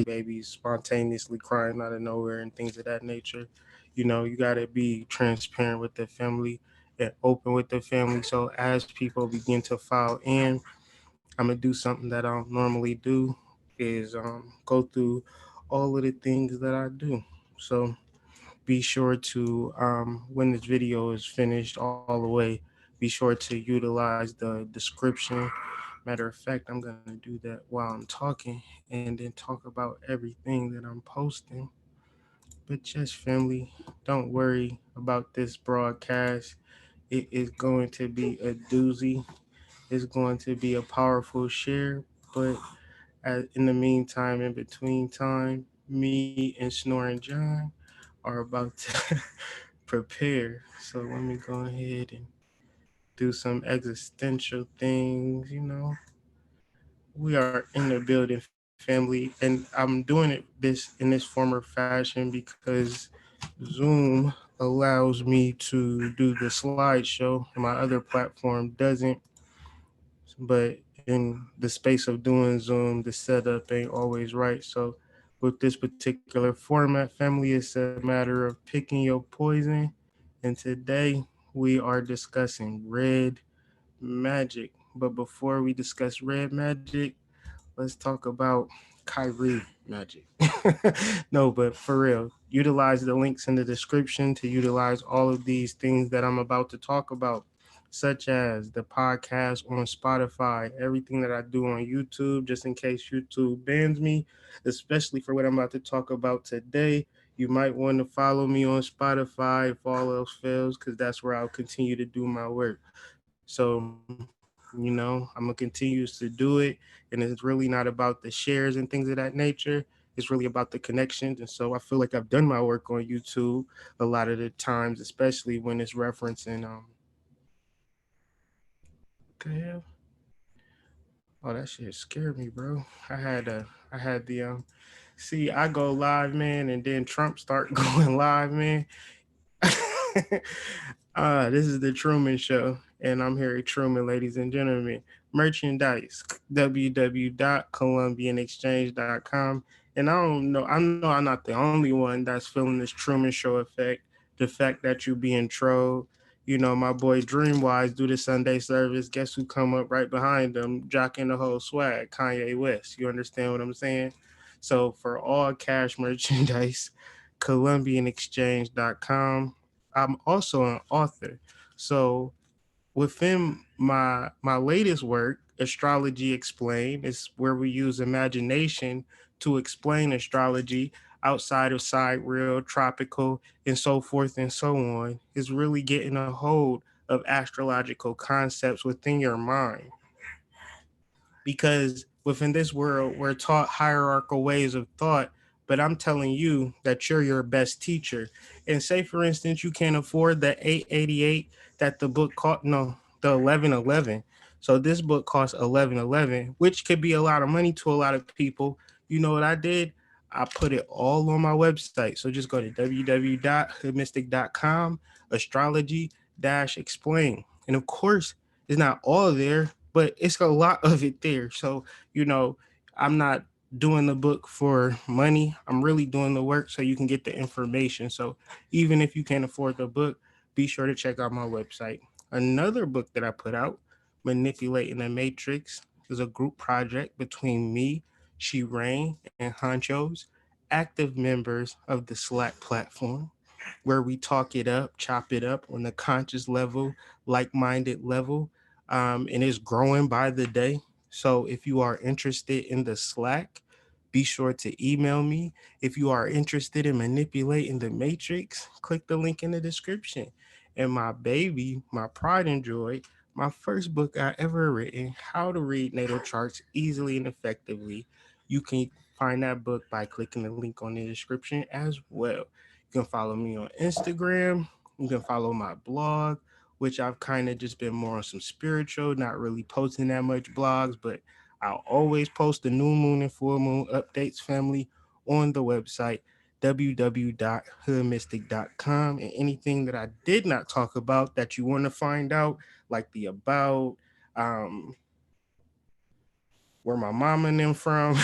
babies spontaneously crying out of nowhere and things of that nature. You got to be transparent with the family and open with the family. So as people begin to file in, I'm gonna do something that I don't normally do is go through all of the things that I do. So be sure to when this video is finished all the way, be sure to utilize the description. Matter of fact, I'm gonna do that while I'm talking and then talk about everything that I'm posting. But just family, don't worry about this broadcast. It is going to be a doozy. It's going to be a powerful share. But in the meantime, in between time, me and Snoring John are about to prepare. So let me go ahead and do some existential things. We are in the building, family, and I'm doing in this former fashion because Zoom allows me to do the slideshow and my other platform doesn't. But in the space of doing Zoom, the setup ain't always right. So with this particular format, family, it's a matter of picking your poison. And today we are discussing red magic. But before we discuss red magic, let's talk about Kyrie magic. No, but for real, utilize the links in the description to utilize all of these things that I'm about to talk about, such as the podcast on Spotify, everything that I do on YouTube, just in case YouTube bans me, especially for what I'm about to talk about today. You might want to follow me on Spotify if all else fails, because that's where I'll continue to do my work. So, I'm going to continue to do it. And it's really not about the shares and things of that nature. It's really about the connections. And so I feel like I've done my work on YouTube a lot of the times, especially when it's referencing what the hell? Oh, that shit scared me, bro. I had the see, I go live, man, and then Trump start going live, man. This is the Truman Show, and I'm Harry Truman, ladies and gentlemen. Merchandise, www.columbianexchange.com. And I know I'm not the only one that's feeling this Truman Show effect, the fact that you being trolled. My boy Dreamwise do the Sunday service. Guess who come up right behind them, jocking the whole swag? Kanye West. You understand what I'm saying? So for all cash merchandise, columbianexchange.com. I'm also an author. So within my latest work, Astrology Explained, is where we use imagination to explain astrology outside of sidereal, tropical, and so forth and so on, is really getting a hold of astrological concepts within your mind. Because within this world, we're taught hierarchical ways of thought, but I'm telling you that you're your best teacher. And say, for instance, you can't afford the 888 that the book cost, no, the 1111. So this book costs 1111, which could be a lot of money to a lot of people. You know what I did? I put it all on my website. So just go to www.hoodmystic.com, astrology explain. And of course, it's not all there, but it's a lot of it there. So, you know, I'm not doing the book for money. I'm really doing the work so you can get the information. So even if you can't afford the book, be sure to check out my website. Another book that I put out, Manipulating the Matrix, is a group project between me, She Rain, and Honchos, active members of the Slack platform, where we talk it up, chop it up on the conscious level, like minded level, and it's growing by the day. So if you are interested in the Slack, be sure to email me. If you are interested in manipulating the matrix, click the link in the description. And my baby, my pride and joy, my first book I ever written, How to Read Natal Charts Easily and Effectively. You can find that book by clicking the link on the description as well. You can follow me on Instagram. You can follow my blog, which I've kind of just been more on some spiritual, not really posting that much blogs, but I'll always post the new moon and full moon updates, family, on the website www.hoodmystic.com. And anything that I did not talk about that you want to find out, like the about, um, where my mama and them from.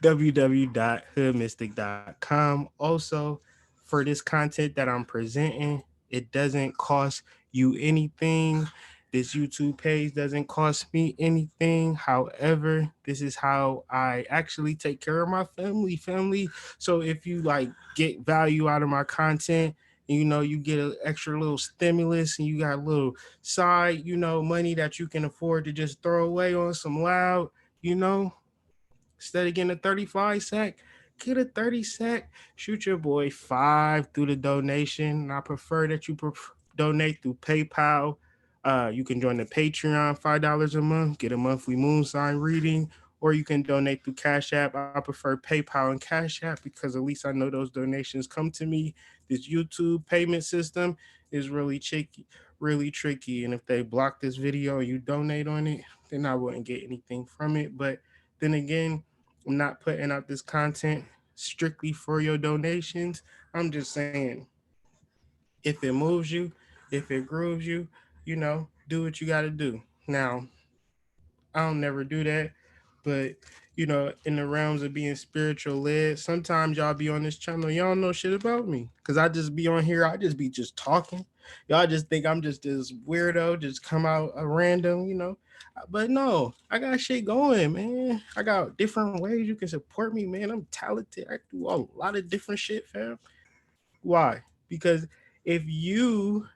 www.hoodmystic.com. Also, for this content that I'm presenting, it doesn't cost you anything. This YouTube page doesn't cost me anything. However, this is how I actually take care of my family. So if you like get value out of my content, and you get an extra little stimulus and you got a little side, money that you can afford to just throw away on some loud, you know, instead of getting a 35 sack, get a 30 sack. Shoot your boy five through the donation. And I prefer that you donate through PayPal. You can join the Patreon, $5 a month, get a monthly moon sign reading, or you can donate through Cash App. I prefer PayPal and Cash App because at least I know those donations come to me. This YouTube payment system is really tricky. And if they block this video and you donate on it, then I wouldn't get anything from it. But then again, I'm not putting out this content strictly for your donations. I'm just saying, if it moves you, if it grooves you, do what you got to do. Now, I don't never do that, but in the realms of being spiritual led, sometimes y'all be on this channel, y'all don't know shit about me, cause I just be on here, I just be just talking. Y'all just think I'm just this weirdo, just come out a random. But no, I got shit going, man. I got different ways you can support me, man. I'm talented. I do a lot of different shit, fam. Why? Because if you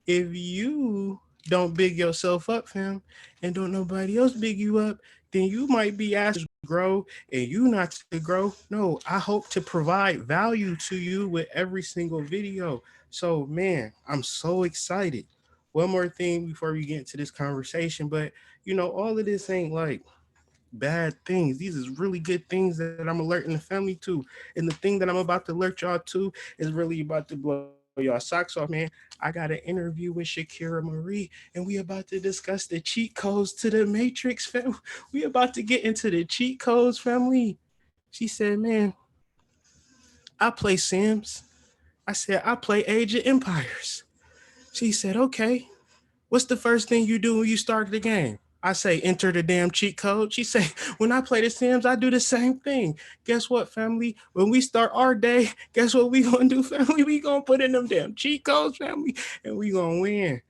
if you don't big yourself up, fam, and don't nobody else big you up, then you might be asked to grow and you not to grow. No, I hope to provide value to you with every single video. So, man, I'm so excited. One more thing before we get into this conversation, but all of this ain't like bad things. These is really good things that I'm alerting the family to. And the thing that I'm about to alert y'all to is really about to blow y'all socks off, man. I got an interview with Shakira Marie, and we about to discuss the cheat codes to the Matrix, fam. We about to get into the cheat codes, family. She said, man, I play Sims. I said, I play Age of Empires. She said, okay, what's the first thing you do when you start the game? I say, enter the damn cheat code. She say, when I play the Sims, I do the same thing. Guess what, family? When we start our day, guess what we gonna do, family? We gonna put in them damn cheat codes, family, and we gonna win.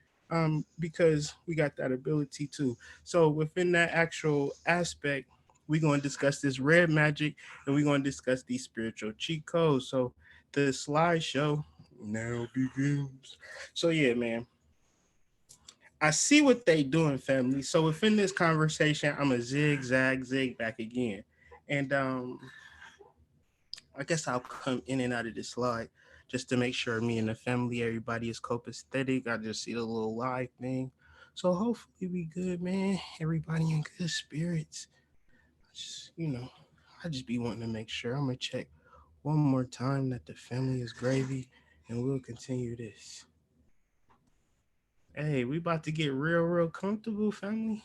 Because we got that ability too. So within that actual aspect, we gonna discuss this red magic, and we gonna discuss these spiritual cheat codes. So the slideshow now begins. So yeah, man, I see what they doing, family. So within this conversation, I'm a zig back again, and I guess I'll come in and out of this slide just to make sure me and the family, everybody is copacetic. I just see the little live thing, so hopefully we good, man. Everybody in good spirits. Just I just be wanting to make sure. I'm gonna check one more time that the family is gravy, and we'll continue this. Hey, we about to get real comfortable, family.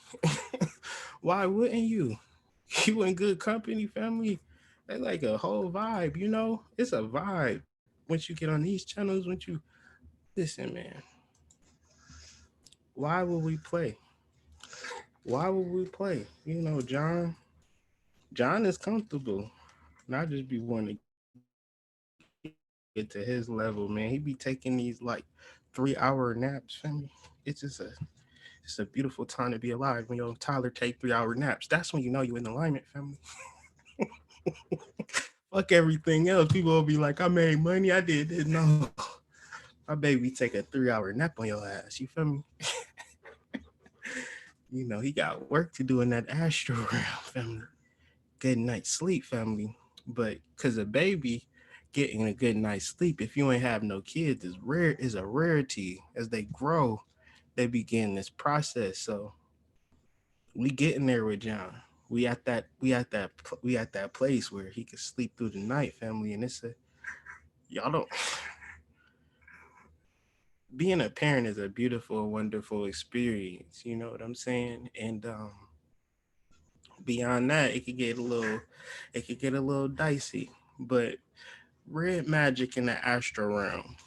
Why wouldn't you? You in good company, family. They like a whole vibe. It's a vibe. Once you get on these channels, once you listen, man, why would we play? Why would we play? John is comfortable. And I just be wanting to get to his level, man. He be taking these like 3 hour naps, family. It's a beautiful time to be alive when your Tyler take 3 hour naps. That's when you know you in alignment, family. Fuck everything else. People will be like, I made money. I did this. No. My baby take a 3 hour nap on your ass. You feel me? He got work to do in that astral realm, family. Good night's sleep, family. But cause a baby getting a good night's sleep, if you ain't have no kids, is a rarity. As they grow, they begin this process. So we getting there with John. We at that place where he can sleep through the night, family. And y'all don't being a parent is a beautiful, wonderful experience. You know what I'm saying? And beyond that, it could get a little dicey. But red magic in the astral realm.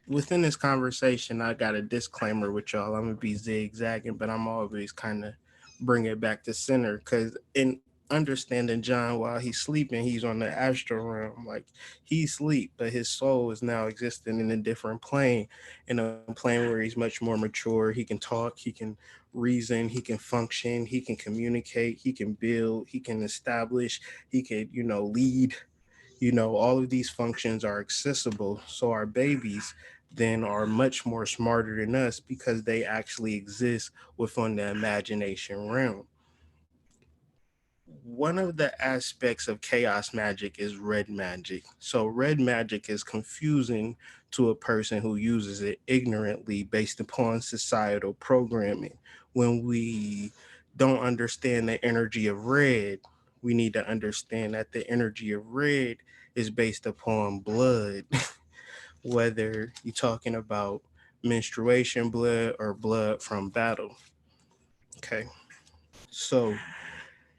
Within this conversation, I got a disclaimer with y'all. I'm gonna be zigzagging, but I'm always kind of bring it back to center. Because in understanding John, while he's sleeping, he's on the astral realm. Like he's asleep, but his soul is now existing in a different plane, in a plane where he's much more mature. He can talk, he can reason, he can function, he can communicate, he can build, he can establish, he can, lead. All of these functions are accessible. So our babies then are much more smarter than us because they actually exist within the imagination realm. One of the aspects of chaos magic is red magic. So red magic is confusing to a person who uses it ignorantly based upon societal programming. When we don't understand the energy of red, we need to understand that the energy of red is based upon blood, whether you're talking about menstruation blood or blood from battle. Okay. So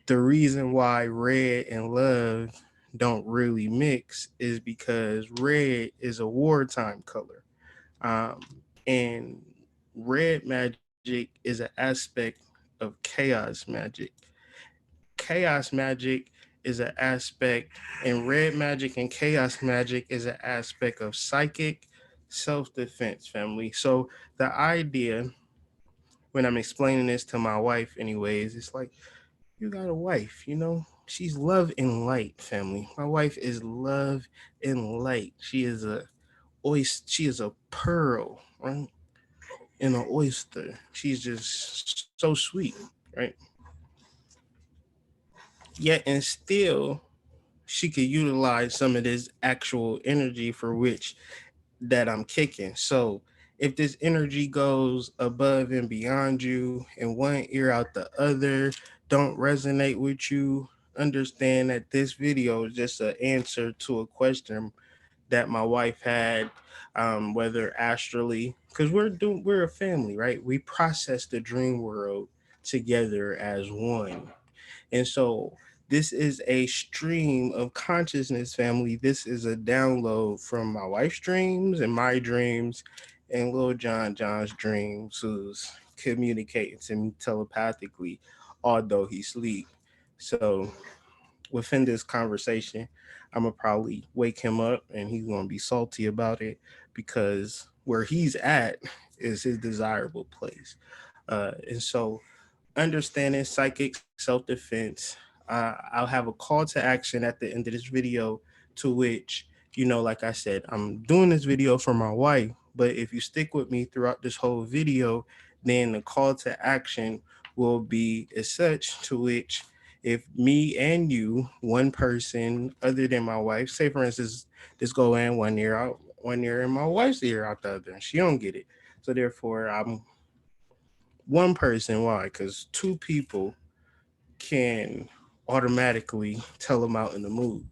the reason why red and love don't really mix is because red is a wartime color. Um, and red magic is an aspect of chaos magic. Chaos magic is an aspect, and red magic and chaos magic is an aspect of psychic self defense, family. So the idea, when I'm explaining this to my wife, anyways, it's like, you got a wife, she's love and light, family. My wife is love and light. She is a oyster. She is a pearl, right? In an oyster. She's just so sweet, right? Yet and still, she could utilize some of this actual energy for which that I'm kicking. So if this energy goes above and beyond you and one ear out the other don't resonate with you, understand that this video is just an answer to a question that my wife had, whether astrally, because we're a family, right? We process the dream world together as one. And so this is a stream of consciousness, family. This is a download from my wife's dreams and my dreams and Lil John's dreams, who's communicating to me telepathically, although he sleep. So within this conversation, I'm gonna probably wake him up and he's gonna be salty about it because where he's at is his desirable place. And so understanding psychic self-defense, I'll have a call to action at the end of this video, to which, like I said, I'm doing this video for my wife, but if you stick with me throughout this whole video, then the call to action will be as such, to which if me and you, one person other than my wife, say for instance, this go in one ear out, one ear and my wife's ear out the other, and she don't get it. So therefore, I'm one person. Why? Because two people can automatically tell them out in the move.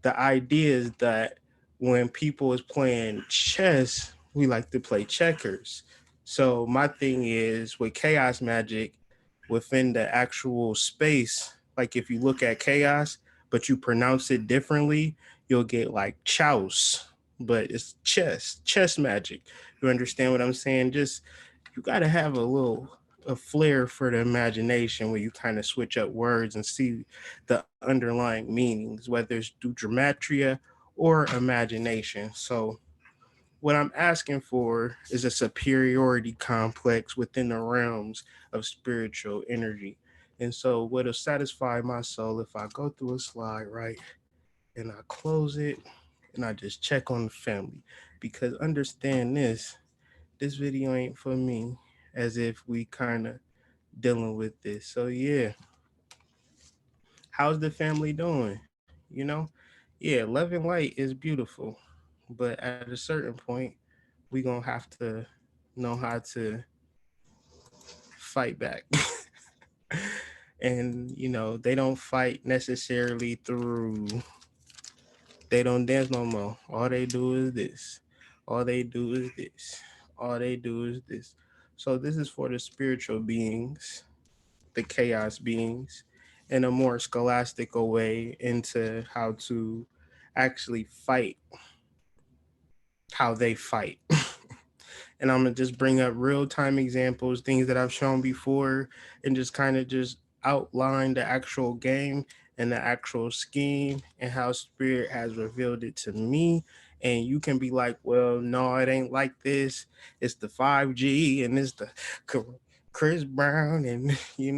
The idea is that when people is playing chess, we like to play checkers. So my thing is with chaos magic, within the actual space, like if you look at chaos but you pronounce it differently, you'll get like chouse, but it's chess magic. You understand what I'm saying? Just, you got to have a flair for the imagination where you kind of switch up words and see the underlying meanings, whether it's through dramatria or imagination. So what I'm asking for is a superiority complex within the realms of spiritual energy. And so what'll satisfy my soul, if I go through a slide, right, and I close it and I just check on the family. Because understand this video ain't for me, as if we kind of dealing with this. So yeah, how's the family doing? Yeah, love and light is beautiful, but at a certain point, we gonna have to know how to fight back. And they don't fight necessarily through, they don't dance no more. All they do is this. All they do is this. All they do is this. So this is for the spiritual beings, the chaos beings, in a more scholastical way into how to actually fight how they fight. and I'm gonna just bring up real time examples, things that I've shown before, and just kind of just outline the actual game and the actual scheme and how Spirit has revealed it to me. And you can be like, well, no, it ain't like this. It's the 5G and it's the Chris Brown, and you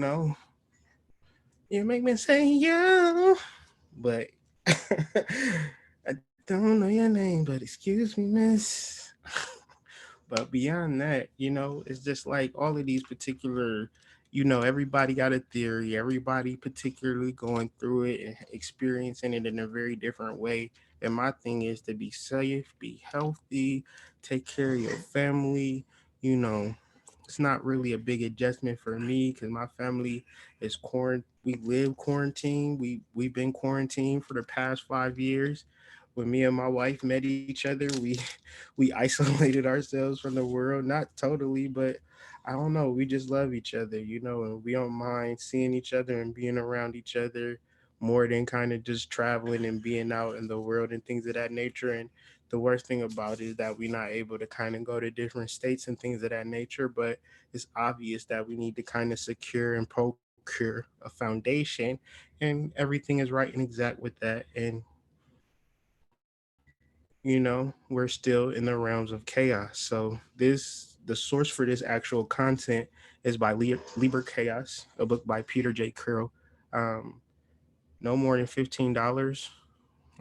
make me say yeah, but I don't know your name, but excuse me, miss. But beyond that, it's just like all of these particular, everybody got a theory, everybody particularly going through it and experiencing it in a very different way. And my thing is to be safe, be healthy, take care of your family. You know, it's not really a big adjustment for me because my family is we live quarantine. We've been quarantined for the past 5 years. When me and my wife met each other, we isolated ourselves from the world, not totally, but I don't know, we just love each other, and we don't mind seeing each other and being around each other more than kind of just traveling and being out in the world and things of that nature. And the worst thing about it is that we're not able to kind of go to different states and things of that nature, but it's obvious that we need to kind of secure and procure a foundation, and everything is right and exact with that. And we're still in the realms of chaos. So the source for this actual content is by Liber Chaos, a book by Peter J. Curl. Um, no more than $15.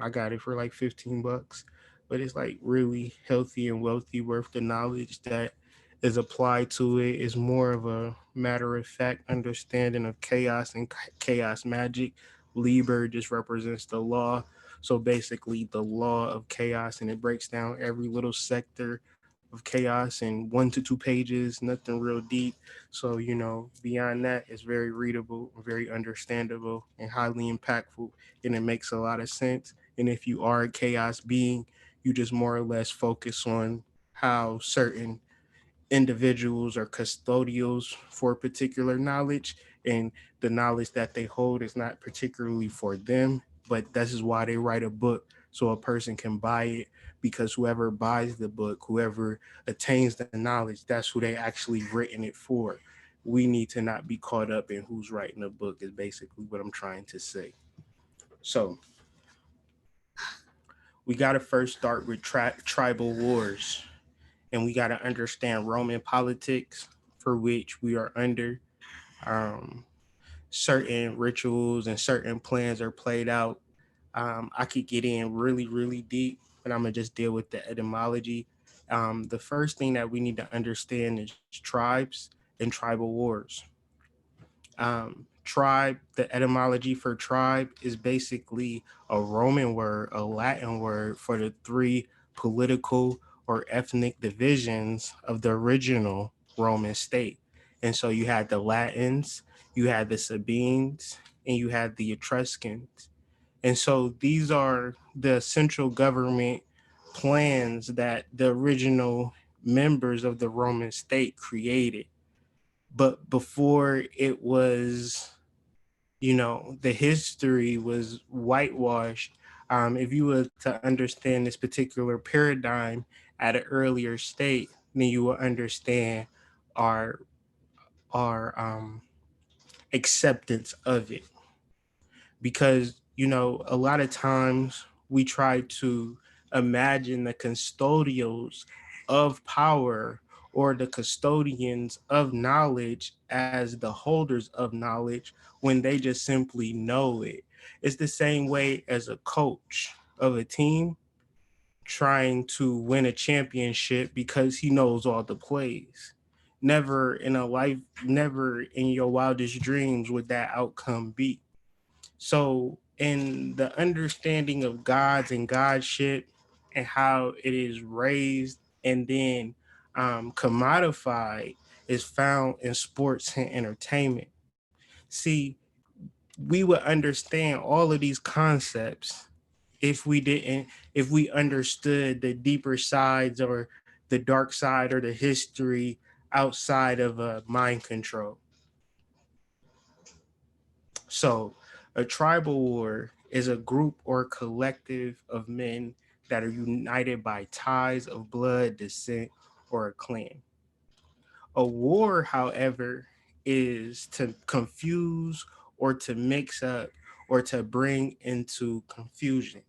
I got it for like $15, but it's like really healthy and wealthy, worth the knowledge that is applied to it. Is more of a matter of fact understanding of chaos and chaos magic. Liber just represents the law. So basically, the law of chaos, and it breaks down every little sector of chaos in 1 to 2 pages, nothing real deep. So, beyond that, it's very readable, very understandable, and highly impactful, and it makes a lot of sense. And if you are a chaos being, you just more or less focus on how certain individuals are custodials for particular knowledge, and the knowledge that they hold is not particularly for them, but this is why they write a book, so a person can buy it, because whoever buys the book, whoever attains the knowledge, that's who they actually written it for. We need to not be caught up in who's writing a book is basically what I'm trying to say. So we got to first start with tribal wars, and we got to understand Roman politics, for which we are under. Um, Certain rituals and certain plans are played out. I could get in really, really deep, but I'm gonna just deal with the etymology. The first thing that we need to understand is tribes and tribal wars. Tribe, the etymology for tribe is basically a Roman word, a Latin word for the three political or ethnic divisions of the original Roman state. And so you had the Latins, you had the Sabines, and you had the Etruscans. And so these are the central government plans that the original members of the Roman state created. But before it was, the history was whitewashed. If you were to understand this particular paradigm at an earlier state, then you will understand our our acceptance of it. Because a lot of times we try to imagine the custodials of power or the custodians of knowledge as the holders of knowledge, when they just simply know it. It's the same way as a coach of a team trying to win a championship because he knows all the plays. Never in your wildest dreams would that outcome be. So, in the understanding of gods and godship and how it is raised and then commodified, is found in sports and entertainment. See, we would understand all of these concepts if we understood the deeper sides or the dark side or the history outside of mind control. So, a tribal war is a group or collective of men that are united by ties of blood, descent, or a clan. A war, however, is to confuse or to mix up or to bring into confusion.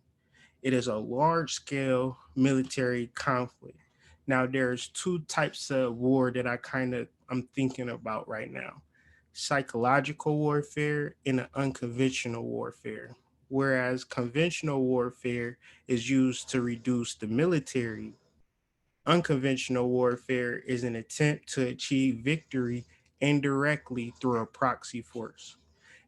It is a large scale military conflict. Now there's two types of war that I'm thinking about right now. Psychological warfare and an unconventional warfare. Whereas conventional warfare is used to reduce the military, unconventional warfare is an attempt to achieve victory indirectly through a proxy force.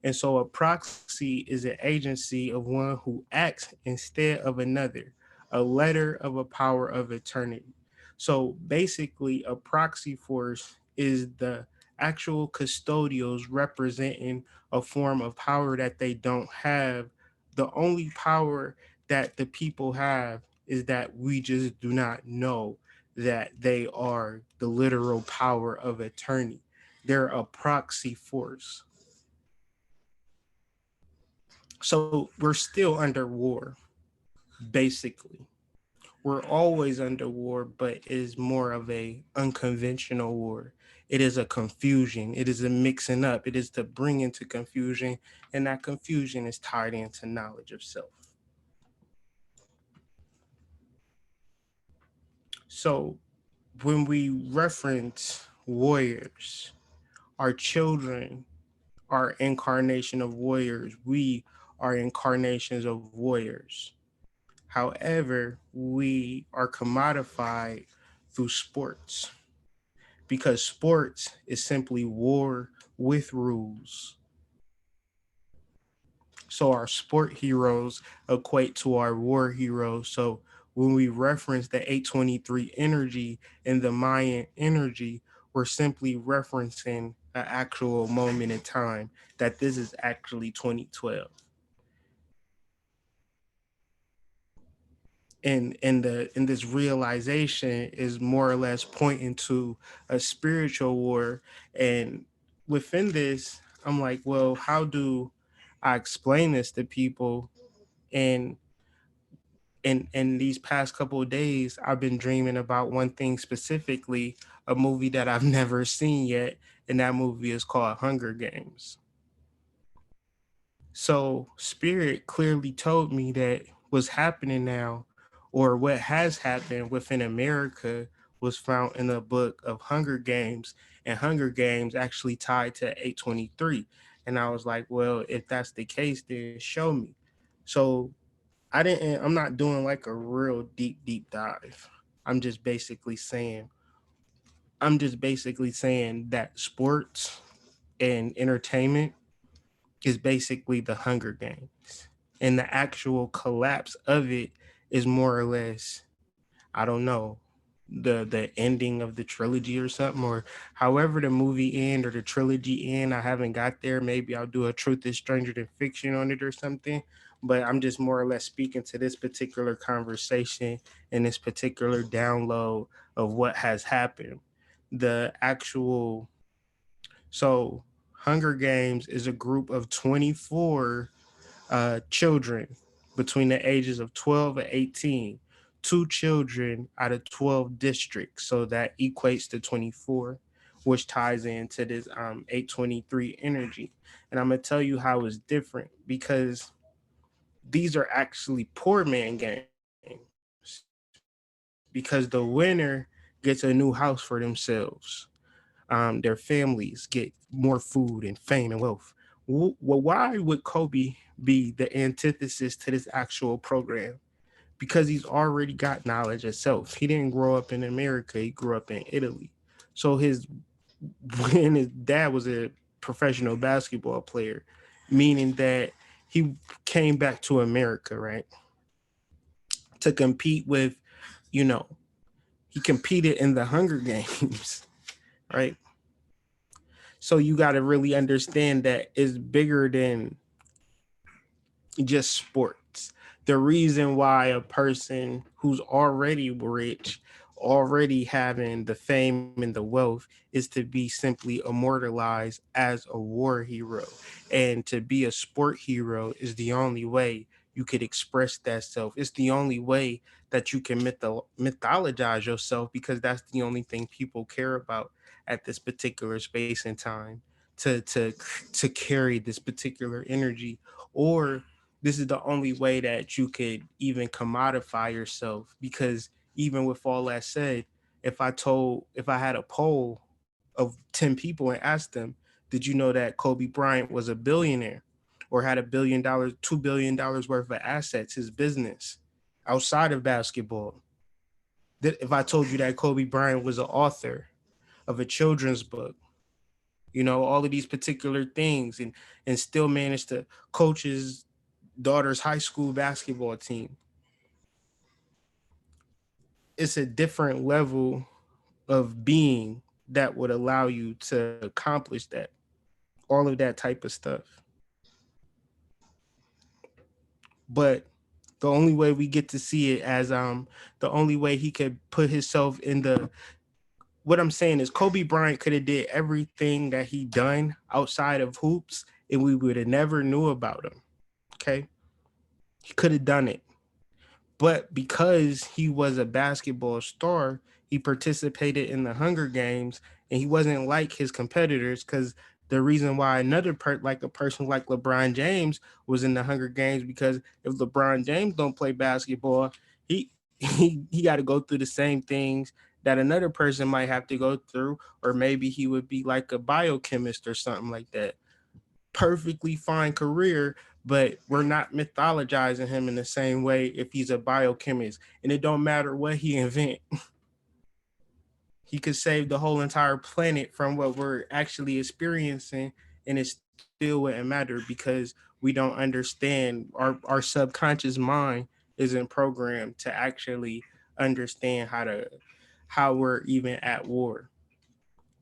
And so a proxy is an agency of one who acts instead of another, a letter of a power of eternity. So basically, a proxy force is the actual custodials representing a form of power that they don't have. The only power that the people have is that we just do not know that they are the literal power of attorney. They're a proxy force. So we're still under war, basically. We're always under war, but it is more of a unconventional war. It is a confusion. It is a mixing up. It is to bring into confusion, and that confusion is tied into knowledge of self. So when we reference warriors, our children are incarnation of warriors. We are incarnations of warriors. However, we are commodified through sports because sports is simply war with rules. So our sport heroes equate to our war heroes. So when we reference the 823 energy and the Mayan energy, we're simply referencing an actual moment in time that this is actually 2012. And this realization is more or less pointing to a spiritual war. And within this, I'm like, well, how do I explain this to people? And in these past couple of days, I've been dreaming about one thing specifically, a movie that I've never seen yet, and that movie is called Hunger Games. So Spirit clearly told me that what's happening now, or what has happened within America, was found in a book of Hunger Games, and Hunger Games actually tied to 823. And I was like, well, if that's the case, then show me. So I'm not doing like a real deep dive. I'm just basically saying, that sports and entertainment is basically the Hunger Games. And the actual collapse of it is more or less, I don't know, the ending of the trilogy or something, or however the movie end or the trilogy end. I haven't got there. Maybe I'll do a Truth is Stranger Than Fiction on it or something. But I'm just more or less speaking to this particular conversation and this particular download of what has happened. The actual so Hunger Games is a group of 24 children between the ages of 12 and 18. Two children out of 12 districts. So that equates to 24, which ties into this 823 energy. And I'm going to tell you how it's different because these are actually poor man games because the winner gets a new house for themselves. Their families get more food and fame and wealth. Well, why would Kobe be the antithesis to this actual program? Because he's already got knowledge of self. He didn't grow up in America, he grew up in Italy. So when his dad was a professional basketball player, meaning that he came back to America, right? To compete with, you know, he competed in the Hunger Games, right? So you got to really understand that it's bigger than just sports. The reason why a person who's already rich, already having the fame and the wealth, is to be simply immortalized as a war hero. And to be a sport hero is the only way you could express that self. It's the only way that you can mythologize yourself, because that's the only thing people care about at this particular space and time, to carry this particular energy. Or this is the only way that you could even commodify yourself, because even with all that said, if I had a poll of 10 people and asked them, did you know that Kobe Bryant was a billionaire, or had $1 billion, $2 billion worth of assets, his business outside of basketball? That if I told you that Kobe Bryant was an author of a children's book, all of these particular things, and still managed to coach his daughter's high school basketball team. It's a different level of being that would allow you to accomplish that, all of that type of stuff. But the only way we get to see it as the only way he could put himself in the, what I'm saying is Kobe Bryant could have did everything that he done outside of hoops, and we would have never knew about him. Okay, he could have done it. But because he was a basketball star, he participated in the Hunger Games, and he wasn't like his competitors. Because the reason why like a person like LeBron James was in the Hunger Games, because if LeBron James don't play basketball, he got to go through the same things that another person might have to go through, or maybe he would be like a biochemist or something like that. Perfectly fine career, but we're not mythologizing him in the same way if he's a biochemist. And it don't matter what he invent. He could save the whole entire planet from what we're actually experiencing, and it still wouldn't matter, because we don't understand, our subconscious mind isn't programmed to actually understand how we're even at war.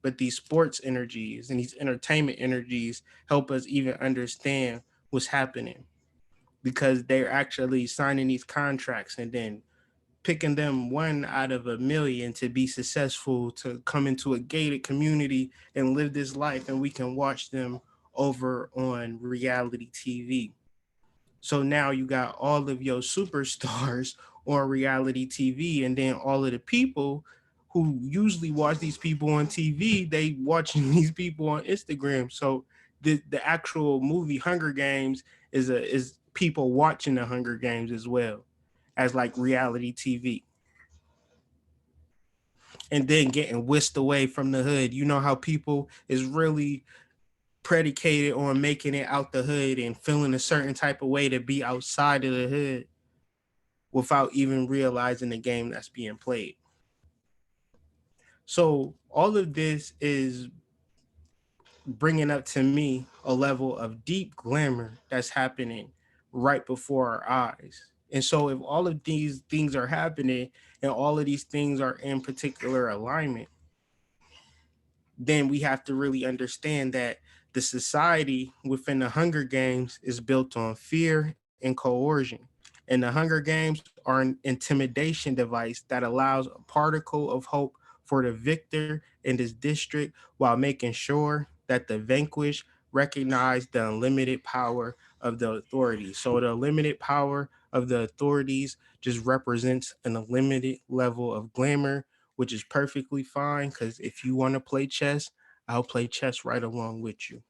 But these sports energies and these entertainment energies help us even understand what's happening, because they're actually signing these contracts and then picking them one out of a million to be successful, to come into a gated community and live this life, and we can watch them over on reality TV. So now you got all of your superstars on reality TV, and then all of the people who usually watch these people on TV, they watching these people on Instagram. So the actual movie Hunger Games is people watching the Hunger Games as well as like reality TV, and then getting whisked away from the hood. You know how people is really predicated on making it out the hood and feeling a certain type of way to be outside of the hood without even realizing the game that's being played. So all of this is bringing up to me a level of deep glamour that's happening right before our eyes. And so if all of these things are happening and all of these things are in particular alignment, then we have to really understand that the society within the Hunger Games is built on fear and coercion. And the Hunger Games are an intimidation device that allows a particle of hope for the victor in this district, while making sure that the vanquished recognize the unlimited power of the authorities. So the limited power of the authorities just represents an unlimited level of glamour, which is perfectly fine, because if you want to play chess, I'll play chess right along with you.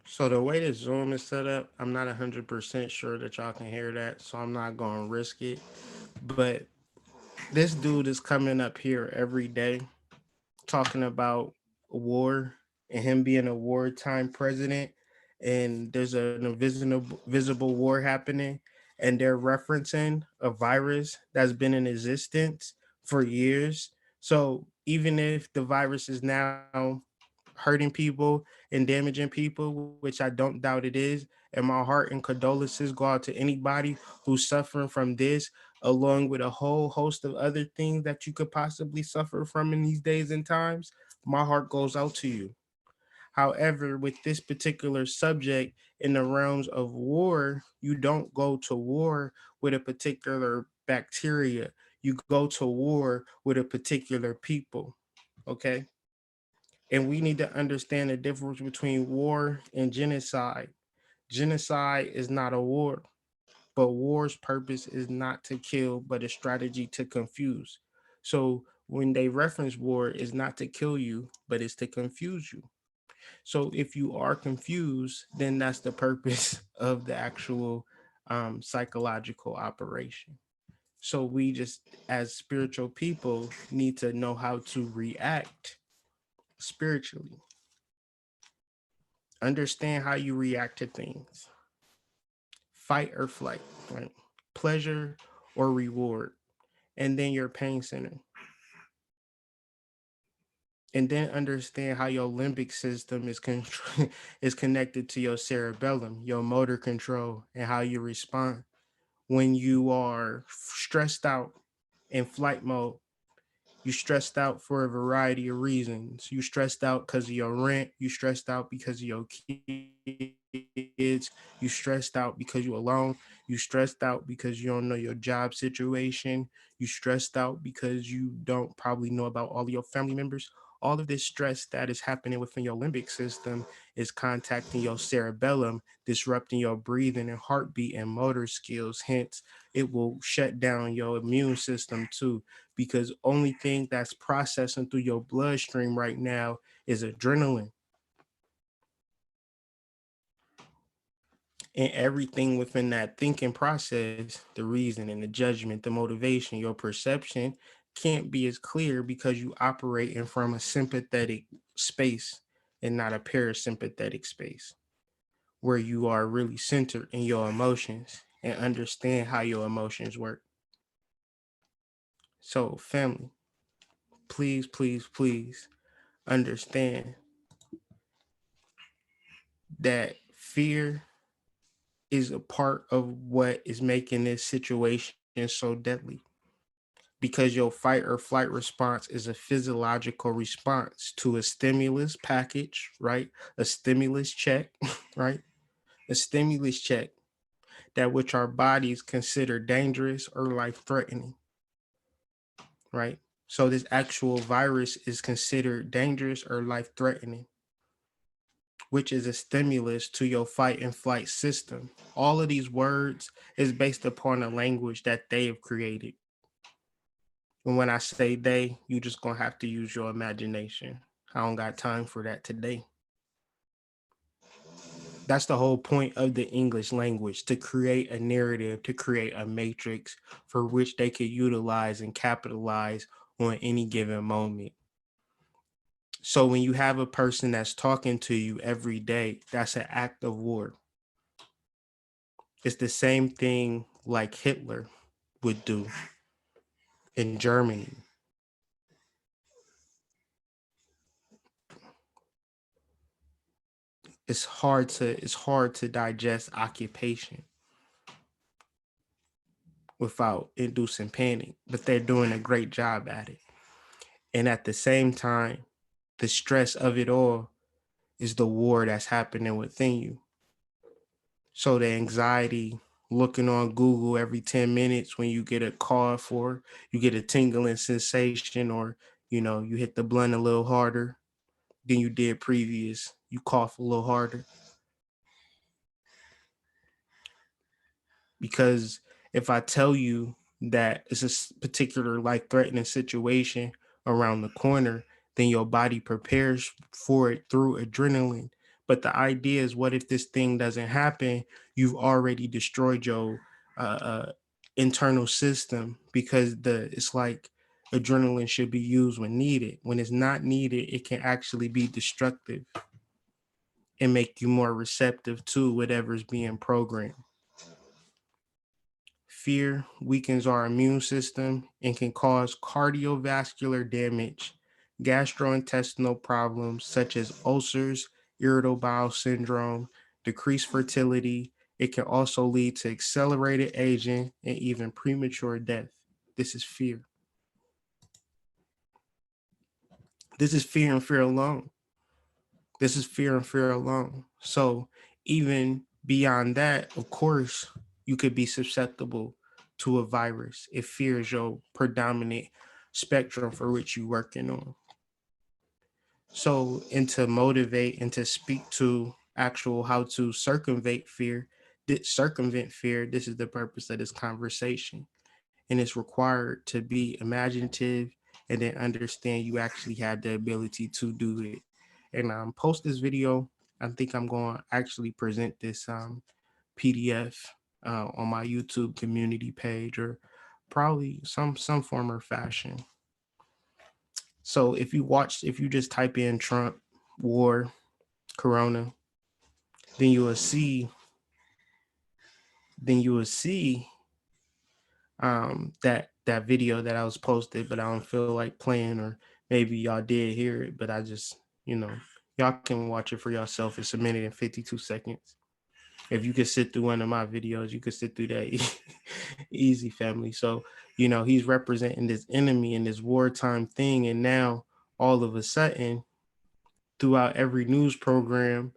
So the way the Zoom is set up, I'm not 100% sure that y'all can hear that, so I'm not going to risk it. But this dude is coming up here every day talking about war and him being a wartime president, and there's an invisible visible war happening, and they're referencing a virus that's been in existence for years. So even if the virus is now hurting people and damaging people, which I don't doubt it is. And my heart and condolences go out to anybody who's suffering from this, along with a whole host of other things that you could possibly suffer from in these days and times. My heart goes out to you. However, with this particular subject in the realms of war, you don't go to war with a particular bacteria. You go to war with a particular people. Okay. And we need to understand the difference between war and genocide. Genocide is not a war, but war's purpose is not to kill, but a strategy to confuse. So when they reference war, is not to kill you, but it's to confuse you. So if you are confused, then that's the purpose of the actual psychological operation. So we just, as spiritual people, need to know how to react spiritually. Understand how you react to things. Fight or flight, right? Pleasure or reward, and then your pain center. And then understand how your limbic system is is connected to your cerebellum, your motor control, and how you respond when you are stressed out in flight mode. You stressed out for a variety of reasons. You stressed out because of your rent. You stressed out because of your kids. You stressed out because you're alone. You stressed out because you don't know your job situation. You stressed out because you don't probably know about all of your family members. All of this stress that is happening within your limbic system is contacting your cerebellum, disrupting your breathing and heartbeat and motor skills. Hence, it will shut down your immune system too, because only thing that's processing through your bloodstream right now is adrenaline. And everything within that thinking process, the reason and the judgment, the motivation, your perception can't be as clear because you operating from a sympathetic space and not a parasympathetic space where you are really centered in your emotions and understand how your emotions work. So, family, please, please, please understand that fear is a part of what is making this situation so deadly, because your fight or flight response is a physiological response to a stimulus package, right? A stimulus check, right? A stimulus check that which our bodies consider dangerous or life threatening, right? So this actual virus is considered dangerous or life threatening, which is a stimulus to your fight and flight system. All of these words is based upon a language that they have created. And when I say they, you just gonna have to use your imagination. I don't got time for that today. That's the whole point of the English language, to create a narrative, to create a matrix for which they could utilize and capitalize on any given moment. So when you have a person that's talking to you every day, that's an act of war. It's the same thing like Hitler would do in Germany. It's hard to digest occupation without inducing panic, but they're doing a great job at it. And at the same time, the stress of it all is the war that's happening within you. So the anxiety, looking on Google every 10 minutes when you get a call for, you get a tingling sensation, or you hit the blunt a little harder than you did previous. You cough a little harder. Because if I tell you that it's a particular life threatening situation around the corner, then your body prepares for it through adrenaline. But the idea is, what if this thing doesn't happen? You've already destroyed your internal system, because it's like adrenaline should be used when needed. When it's not needed, it can actually be destructive and make you more receptive to whatever's being programmed. Fear weakens our immune system and can cause cardiovascular damage gastrointestinal problems such as ulcers, irritable bowel syndrome, decreased fertility. It can also lead to accelerated aging and even premature death. This is fear. This is fear and fear alone. This is fear and fear alone. So, even beyond that, of course, you could be susceptible to a virus if fear is your predominant spectrum for which you're working on. So, and to motivate and to speak to actual how to circumvent fear, this is the purpose of this conversation. And it's required to be imaginative and then understand you actually have the ability to do it. And post this video. I think I'm going to actually present this PDF on my YouTube community page, or probably some form or fashion. So if you just type in Trump, war, Corona, then you will see that video that I was posted, but I don't feel like playing, or maybe y'all did hear it, but I just, y'all can watch it for yourself. It's 1 minute and 52 seconds. If you could sit through one of my videos, you could sit through that. Easy, family. So, he's representing this enemy in this wartime thing, and now all of a sudden, throughout every news program,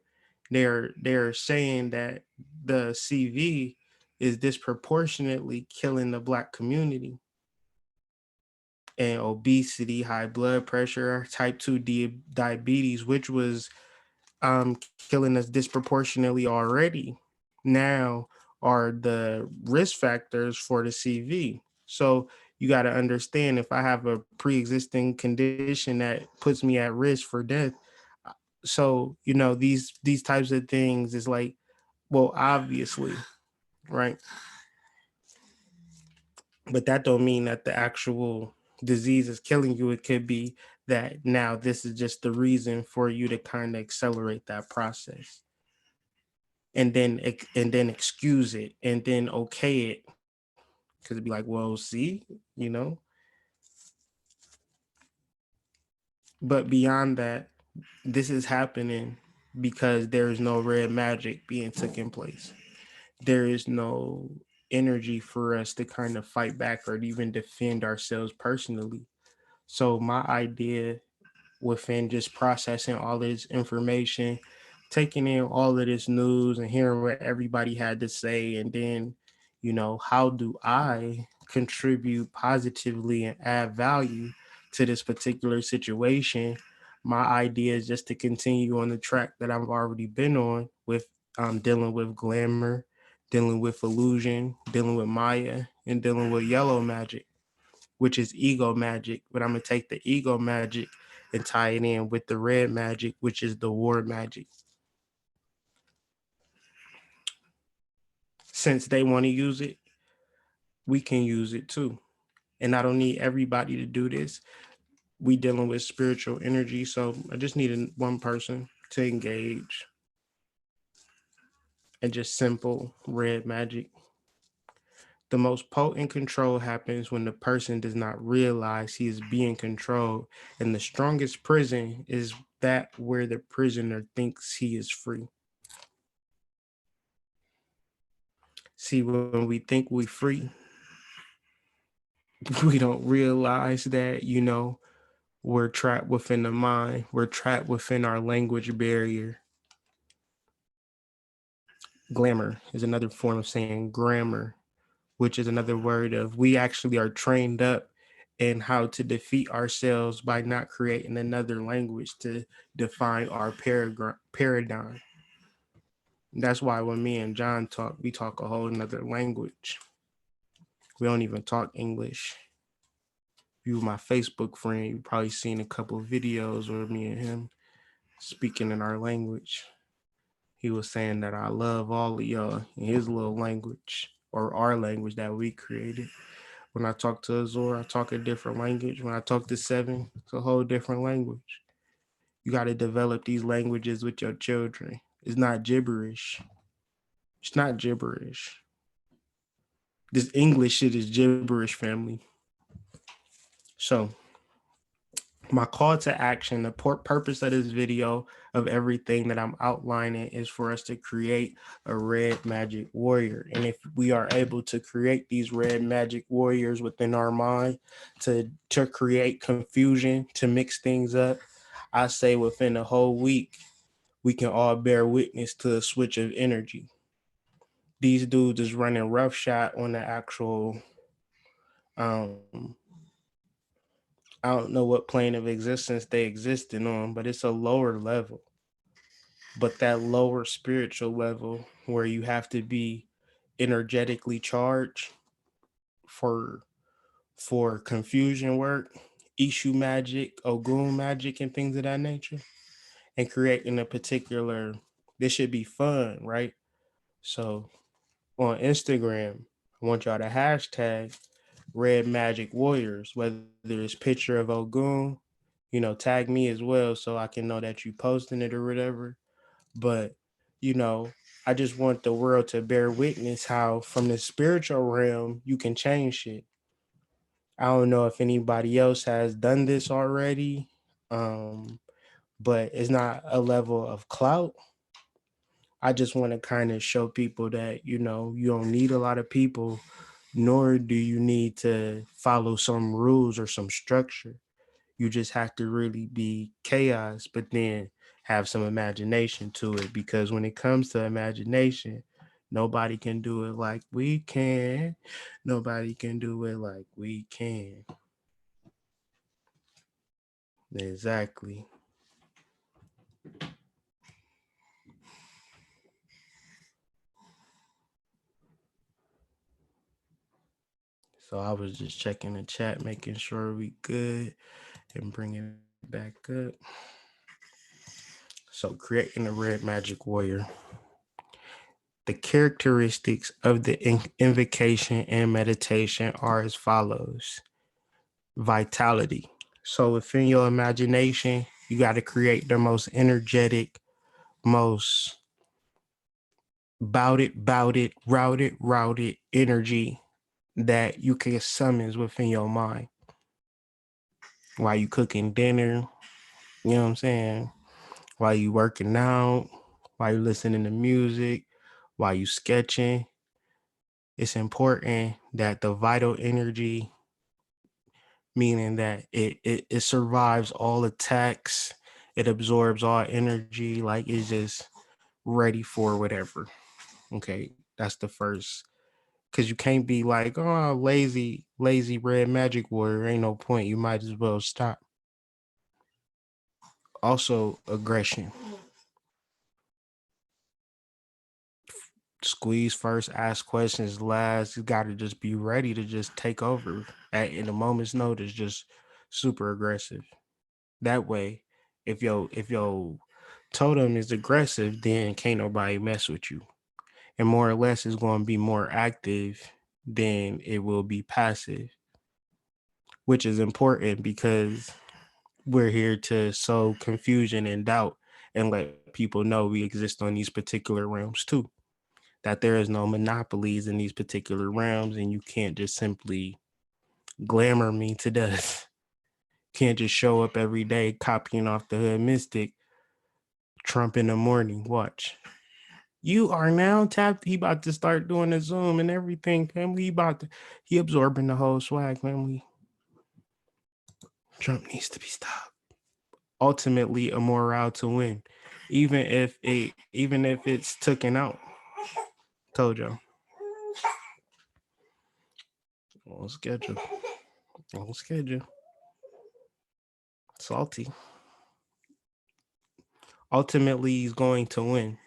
they're saying that the CV is disproportionately killing the Black community. And obesity, high blood pressure, type 2 diabetes, which was killing us disproportionately already, now are the risk factors for the CV. So you got to understand, if I have a pre-existing condition that puts me at risk for death, so these types of things is like, well, obviously, right? But that don't mean that the actual disease is killing you. It could be that now this is just the reason for you to kind of accelerate that process, and then excuse it, and then okay it, because it'd be like, well, see, you know. But beyond that, this is happening because there is no red magic being taken place. There is no energy for us to kind of fight back or even defend ourselves personally. So my idea, within just processing all this information, taking in all of this news and hearing what everybody had to say, and then, how do I contribute positively and add value to this particular situation? My idea is just to continue on the track that I've already been on with dealing with glamour, dealing with illusion, dealing with Maya, and dealing with yellow magic, which is ego magic. But I'm going to take the ego magic and tie it in with the red magic, which is the war magic. Since they want to use it, we can use it too. And I don't need everybody to do this. We dealing with spiritual energy, so I just needed one person to engage, and just simple red magic. The most potent control happens when the person does not realize he is being controlled. And the strongest prison is that where the prisoner thinks he is free. See, when we think we're free, we don't realize that, we're trapped within the mind. We're trapped within our language barrier. Glamour is another form of saying grammar, which is another word of we actually are trained up in how to defeat ourselves by not creating another language to define our paradigm. That's why when me and John talk, we talk a whole nother language. We don't even talk English. If you were my Facebook friend, you've probably seen a couple of videos where me and him speaking in our language. He was saying that I love all of y'all in his little language, or our language that we created. When I talk to Azor, I talk a different language. When I talk to Seven, it's a whole different language. You got to develop these languages with your children. It's not gibberish. It's not gibberish. This English shit is gibberish, family. So My call to action, the purpose of this video, of everything that I'm outlining, is for us to create a red magic warrior. And if we are able to create these red magic warriors within our mind to create confusion, to mix things up, I say within a whole week, we can all bear witness to a switch of energy. These dudes is running roughshod on the actual um I don't know what plane of existence they existing on, but it's a lower level. But that lower spiritual level where you have to be energetically charged for confusion work, issue magic, Ogun magic, and things of that nature, and creating a particular. This should be fun, right? So on Instagram, I want y'all to hashtag Red Magic Warriors, whether it's picture of Ogun, tag me as well so I can know that you posting it or whatever. But, you know, I just want the world to bear witness how from the spiritual realm you can change shit. I don't know if anybody else has done this already, um, but it's not a level of clout. I just want to kind of show people that, you don't need a lot of people, nor do you need to follow some rules or some structure. You just have to really be chaos, but then have some imagination to it. Because when it comes to imagination, nobody can do it like we can. Nobody can do it like we can. Exactly. So I was just checking the chat, making sure we good and bring it back up. So creating a red magic warrior. The characteristics of the invocation and meditation are as follows: vitality. So within your imagination, you got to create the most energetic, most routed energy that you can summon within your mind while you cooking dinner, you know what I'm saying? While you working out, while you listening to music, while you sketching. It's important that the vital energy, meaning that it survives all attacks, it absorbs all energy, like it's just ready for whatever. Okay, that's the first. Because you can't be like, oh, lazy red magic warrior. Ain't no point. You might as well stop. Also, aggression. Squeeze first, ask questions last. You got to just be ready to just take over in a moment's notice. Just super aggressive. That way, if your totem is aggressive, then can't nobody mess with you. And more or less, it's going to be more active than it will be passive, which is important because we're here to sow confusion and doubt and let people know we exist on these particular realms too. That there is no monopolies in these particular realms, and you can't just simply glamour me to death. Can't just show up every day copying off the hood mystic. Trump in the morning. Watch. You are now tapped. He about to start doing the Zoom and everything, family. He absorbing the whole swag, family. Trump needs to be stopped. Ultimately, a morale to win, even if it's taken out. Told you on schedule. On schedule. Salty. Ultimately, he's going to win.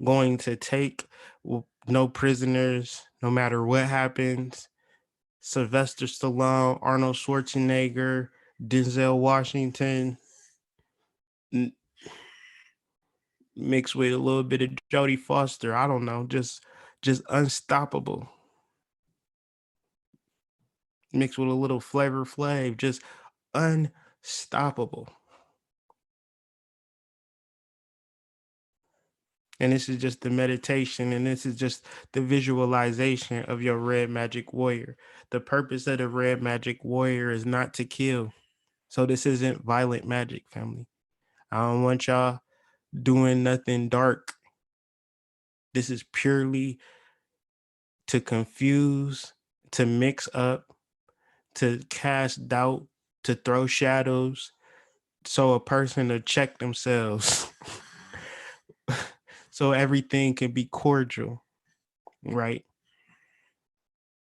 Going to take no prisoners, no matter what happens. Sylvester Stallone, Arnold Schwarzenegger, Denzel Washington, mixed with a little bit of Jodie Foster. I don't know, just unstoppable. Mixed with a little Flavor Flav, just unstoppable. And this is just the meditation, and this is just the visualization of your red magic warrior. The purpose of the red magic warrior is not to kill. So this isn't violent magic, family. I don't want y'all doing nothing dark. This is purely to confuse, to mix up, to cast doubt, to throw shadows, so a person to check themselves, so everything can be cordial, right?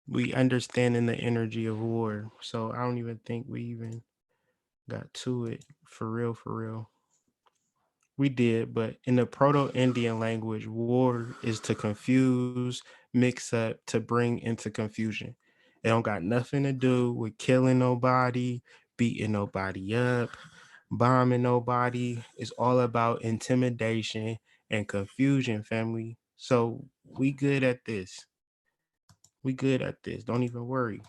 We understanding the energy of war. So I don't even think we even got to it for real, for real. We did, but in the Proto-Indian language, war is to confuse, mix up, to bring into confusion. It don't got nothing to do with killing nobody, beating nobody up, bombing nobody. It's all about intimidation and confusion, family. So we good at this. We good at this. Don't even worry.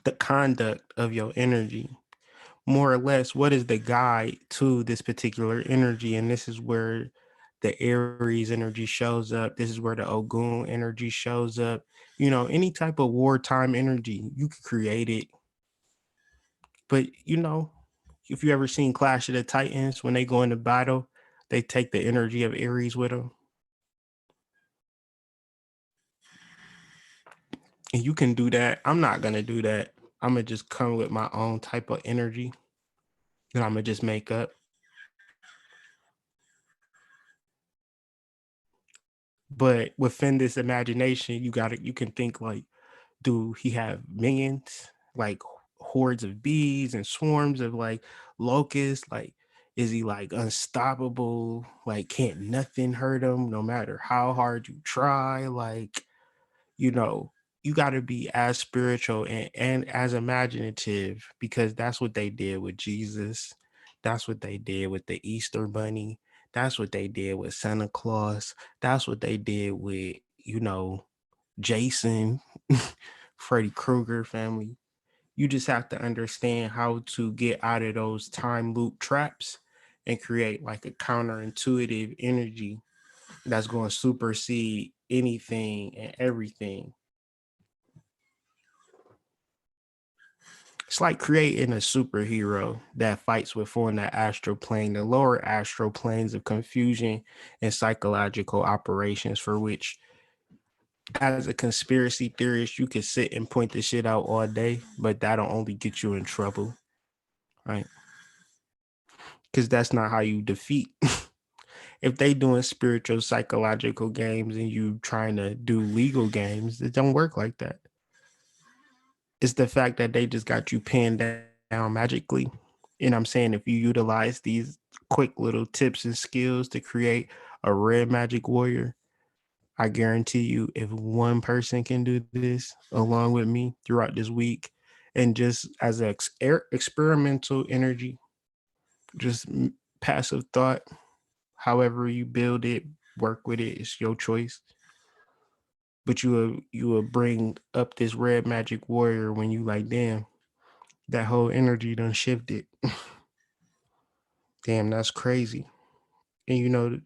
The conduct of your energy, more or less, what is the guide to this particular energy? And this is where the Aries energy shows up. This is where the Ogun energy shows up. You know, any type of wartime energy, you could create it. But, you know, if you ever seen Clash of the Titans, when they go into battle, they take the energy of Aries with them. And you can do that. I'm not going to do that. I'm going to just come with my own type of energy that I'm going to just make up. But within this imagination, you can think like, do he have minions, like hordes of bees and swarms of like locusts? Like, is he like unstoppable? Like, can't nothing hurt him no matter how hard you try? Like, you know, you got to be as spiritual and as imaginative, because that's what they did with Jesus. That's what they did with the Easter Bunny. That's what they did with Santa Claus. That's what they did with, Jason, Freddy Krueger family. You just have to understand how to get out of those time loop traps and create like a counterintuitive energy that's going to supersede anything and everything. It's like creating a superhero that fights within the astral plane, the lower astral planes of confusion and psychological operations, for which, as a conspiracy theorist, you can sit and point the shit out all day, but that'll only get you in trouble, right? Because that's not how you defeat. If they doing spiritual psychological games and you trying to do legal games, it don't work like that. It's the fact that they just got you pinned down magically. And I'm saying, if you utilize these quick little tips and skills to create a red magic warrior, I guarantee you, if one person can do this along with me throughout this week, and just as an experimental energy, just passive thought, however you build it, work with it, it's your choice. But you will bring up this red magic warrior when you like, damn, that whole energy done shifted. Damn, that's crazy. And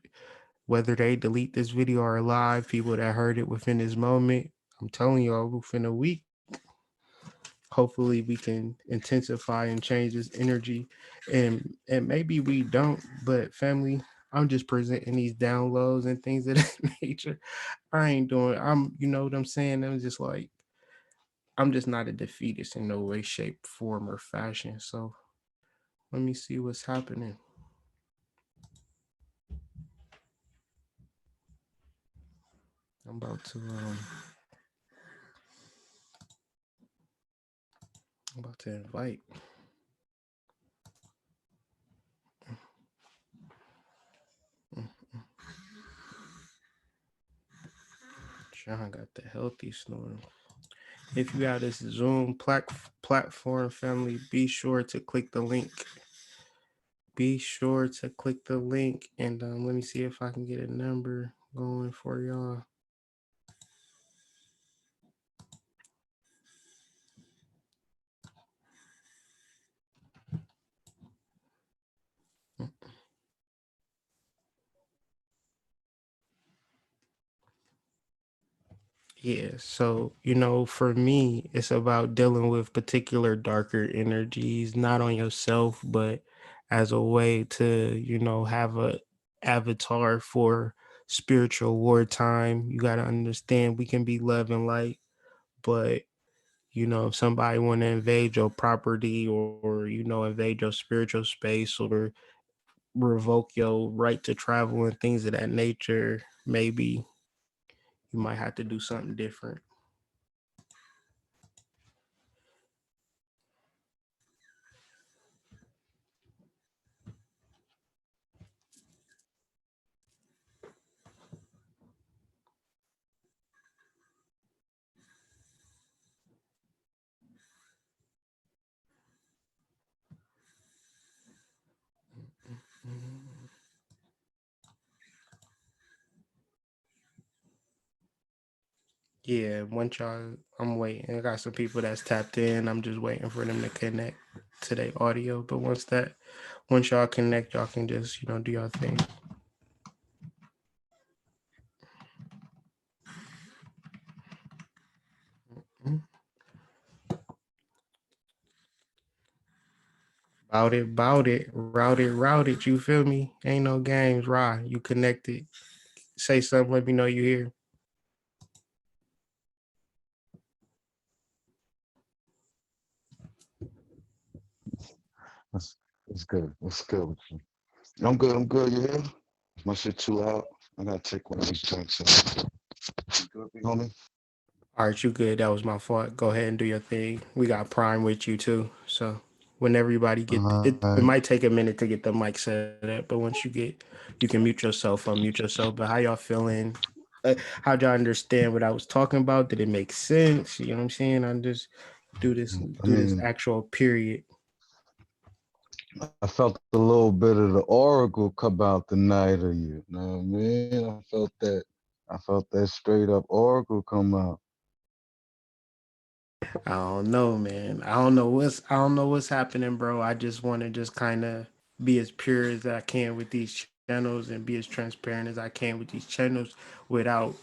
whether they delete this video or live, people that heard it within this moment, I'm telling y'all, within a week, hopefully we can intensify and change this energy. And maybe we don't, but family, I'm just presenting these downloads and things of that nature. You know what I'm saying? I'm just not a defeatist in no way, shape, form, or fashion. So let me see what's happening. I'm about to invite. John got the healthy snoring. If you have this Zoom platform, family, be sure to click the link. Be sure to click the link, and let me see if I can get a number going for y'all. Yeah, so for me, it's about dealing with particular darker energies, not on yourself, but as a way to, have a avatar for spiritual wartime. You got to understand we can be love and light, but if somebody want to invade your property or invade your spiritual space or revoke your right to travel and things of that nature, maybe you might have to do something different. Yeah, once y'all, I'm waiting. I got some people that's tapped in. I'm just waiting for them to connect to their audio. But once y'all connect, y'all can just do your thing. Bout it, route it. You feel me? Ain't no games, Rah. You connected. Say something. Let me know you here. That's, that's good. That's good with you. I'm good. I'm good. You hear? My shit too loud. I gotta take one of these drinks. You good, big homie? All right, you good. That was my fault. Go ahead and do your thing. We got Prime with you too. So when everybody get it, Alright. it might take a minute to get the mic set up, but once you can mute yourself, unmute yourself. But how y'all feeling? How'd y'all understand what I was talking about? Did it make sense? You know what I'm saying? I just I do this mean, actual period. I felt a little bit of the oracle come out the night of you. Know what I mean? I felt that. I felt that straight up oracle come out. I don't know, man. I don't know what's happening, bro. I just want to just kind of be as pure as I can with these channels and be as transparent as I can with these channels without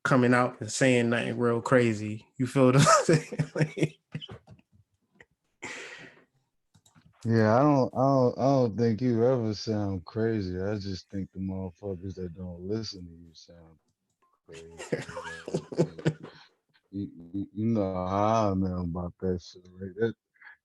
coming out and saying nothing real crazy. You feel what I'm saying? Yeah, I don't think you ever sound crazy. I just think the motherfuckers that don't listen to you sound crazy. Like, you know how I am about that shit. Like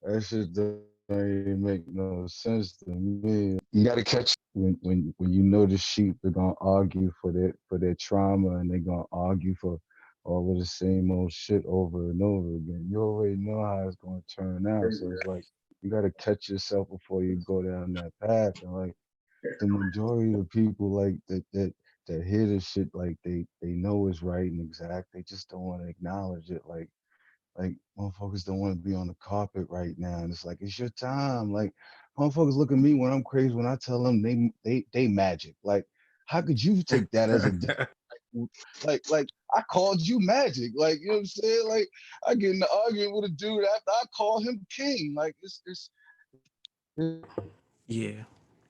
that shit don't even make no sense to me. You gotta catch when you know the sheep are gonna argue for their trauma and they're gonna argue for all of the same old shit over and over again. You already know how it's gonna turn out. So it's like you gotta catch yourself before you go down that path. And like the majority of people like that hear this shit like they know it's right and exact. They just don't want to acknowledge it. Like motherfuckers don't want to be on the carpet right now, and it's like it's your time. Like motherfuckers look at me when I'm crazy when I tell them they magic. Like how could you take that as a like I called you magic? Like you know what I'm saying? Like I get in the argument with a dude after I call him king. Like Yeah,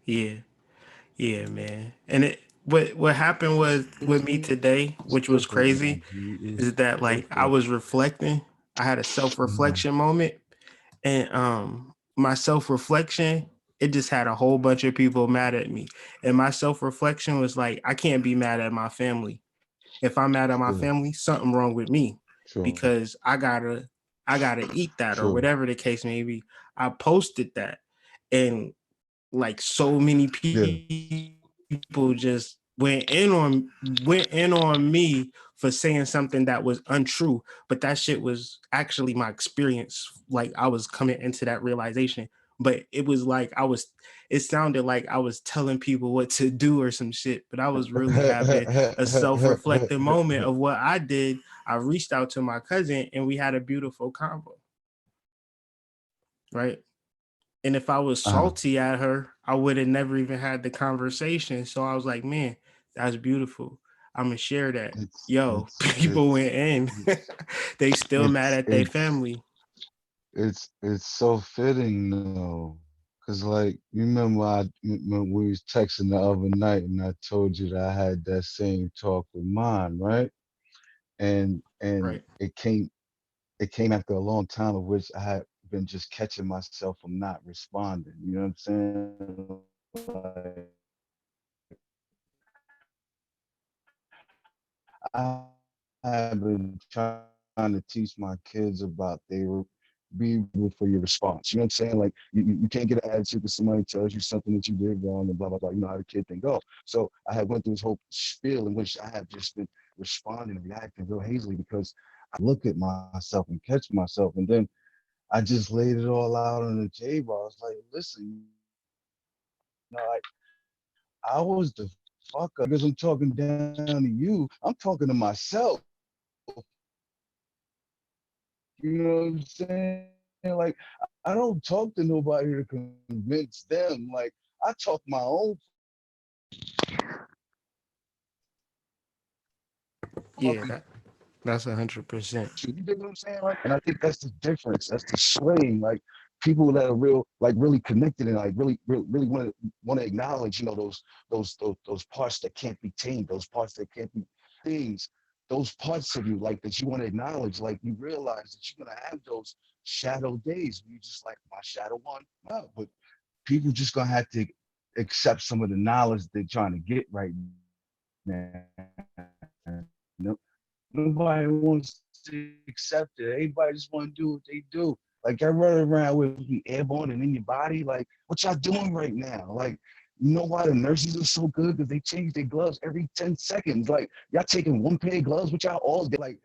yeah, yeah, man. And what happened was with me today, it's which was different, crazy, man. G. is It's that like I different. was reflecting. I had a self reflection moment, and my self reflection, it just had a whole bunch of people mad at me, and my self reflection was like, I can't be mad at my family. If I'm mad at my True, family, something wrong with me true, because I gotta eat that or true. whatever the case may be. I posted that, and like so many Yeah. people just went in on me for saying something that was untrue, but that shit was actually my experience. Like I was coming into that realization, but it was like it sounded like I was telling people what to do or some shit, but I was really having a self-reflective moment of what I did. I reached out to my cousin and we had a beautiful convo, right? And if I was uh, salty at her, I would have never even had the conversation. So I was like, man, that's beautiful. I'm gonna share that. it's Yo, it's people went in. it's They still mad it's at their it's family. it's so fitting though, cause like you remember when we was texting the other night and I told you that I had that same talk with mine, right? And and Right. it came after a long time of which I had been just catching myself from not responding. You know what I'm saying? Like I have been trying to teach my kids about be responsible for your response. You know what I'm saying? Like you can't get an attitude because somebody tells you something that you did wrong and blah blah blah. You know how the kid thing go. So I had went through this whole spiel in which I have just been responding and reacting real hazily because I look at myself and catch myself, and then I just laid it all out on the table. I was like, listen, I was the fuck up because I'm talking down to you. I'm talking to myself. You know what I'm saying? Like, I don't talk to nobody to convince them. Like, I talk my own Yeah, fucking that's 100%. you dig what I'm saying? Like, and I think that's the difference. That's the swing. Like people that are real, like really connected and like really want to acknowledge, you know, those parts that can't be tamed, those parts that can't be things, those parts of you like that you want to acknowledge. Like you realize that you're gonna have those shadow days where you just like my shadow one, wow. But people just gonna have to accept some of the knowledge they're trying to get right now. Nobody wants to accept it. Everybody just want to do what they do. Like y'all running around with be airborne and in your body. Like what y'all doing right now? Like you know why the nurses are so good? Because they change their gloves every 10 seconds. Like y'all taking one pair of gloves with y'all all day. Like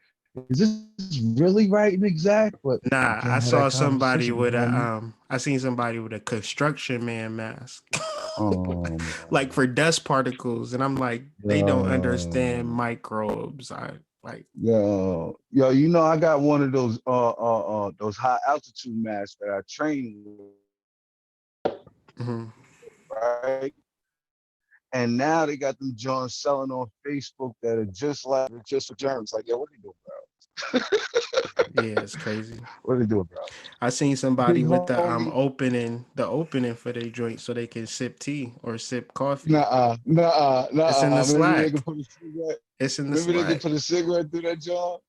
is this really right and exact? But we can't Nah, have I that saw conversation, somebody big with a homie. I seen somebody with a construction man mask. Oh Like man. for dust particles, and I'm like, they don't understand Yo. microbes. I like Yo, you know I got one of those high altitude masks that I train with, mhm. right? And now they got them joints selling on Facebook that are just for germs. Like, yo, what are you doing, Yeah, it's crazy. What are they doing, bro? I seen Big somebody with homie, the opening for their joint so they can sip tea or sip coffee. It's in the nuh-uh. Maybe they can Slack. put a cigarette. It's in the Maybe they can Slack. put a cigarette through that joint.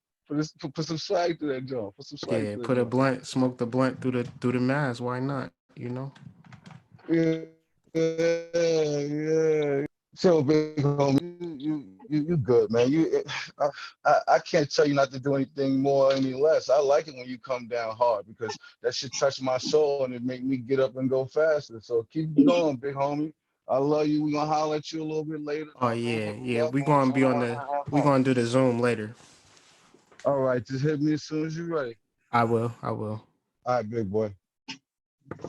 Put some swag through that joint. Put some swag Yeah, through that put a joint. blunt, smoke the blunt through the mask. Why not? You know? Yeah. So big homie, you good, man. I can't tell you not to do anything more, any less. I like it when you come down hard because that should touch my soul and it make me get up and go faster. So keep going, big homie. I love you. We gonna holler at you a little bit later. Oh yeah, yeah. We gonna do the Zoom later. All right, just hit me as soon as you're ready. I will. I will. All right, big boy.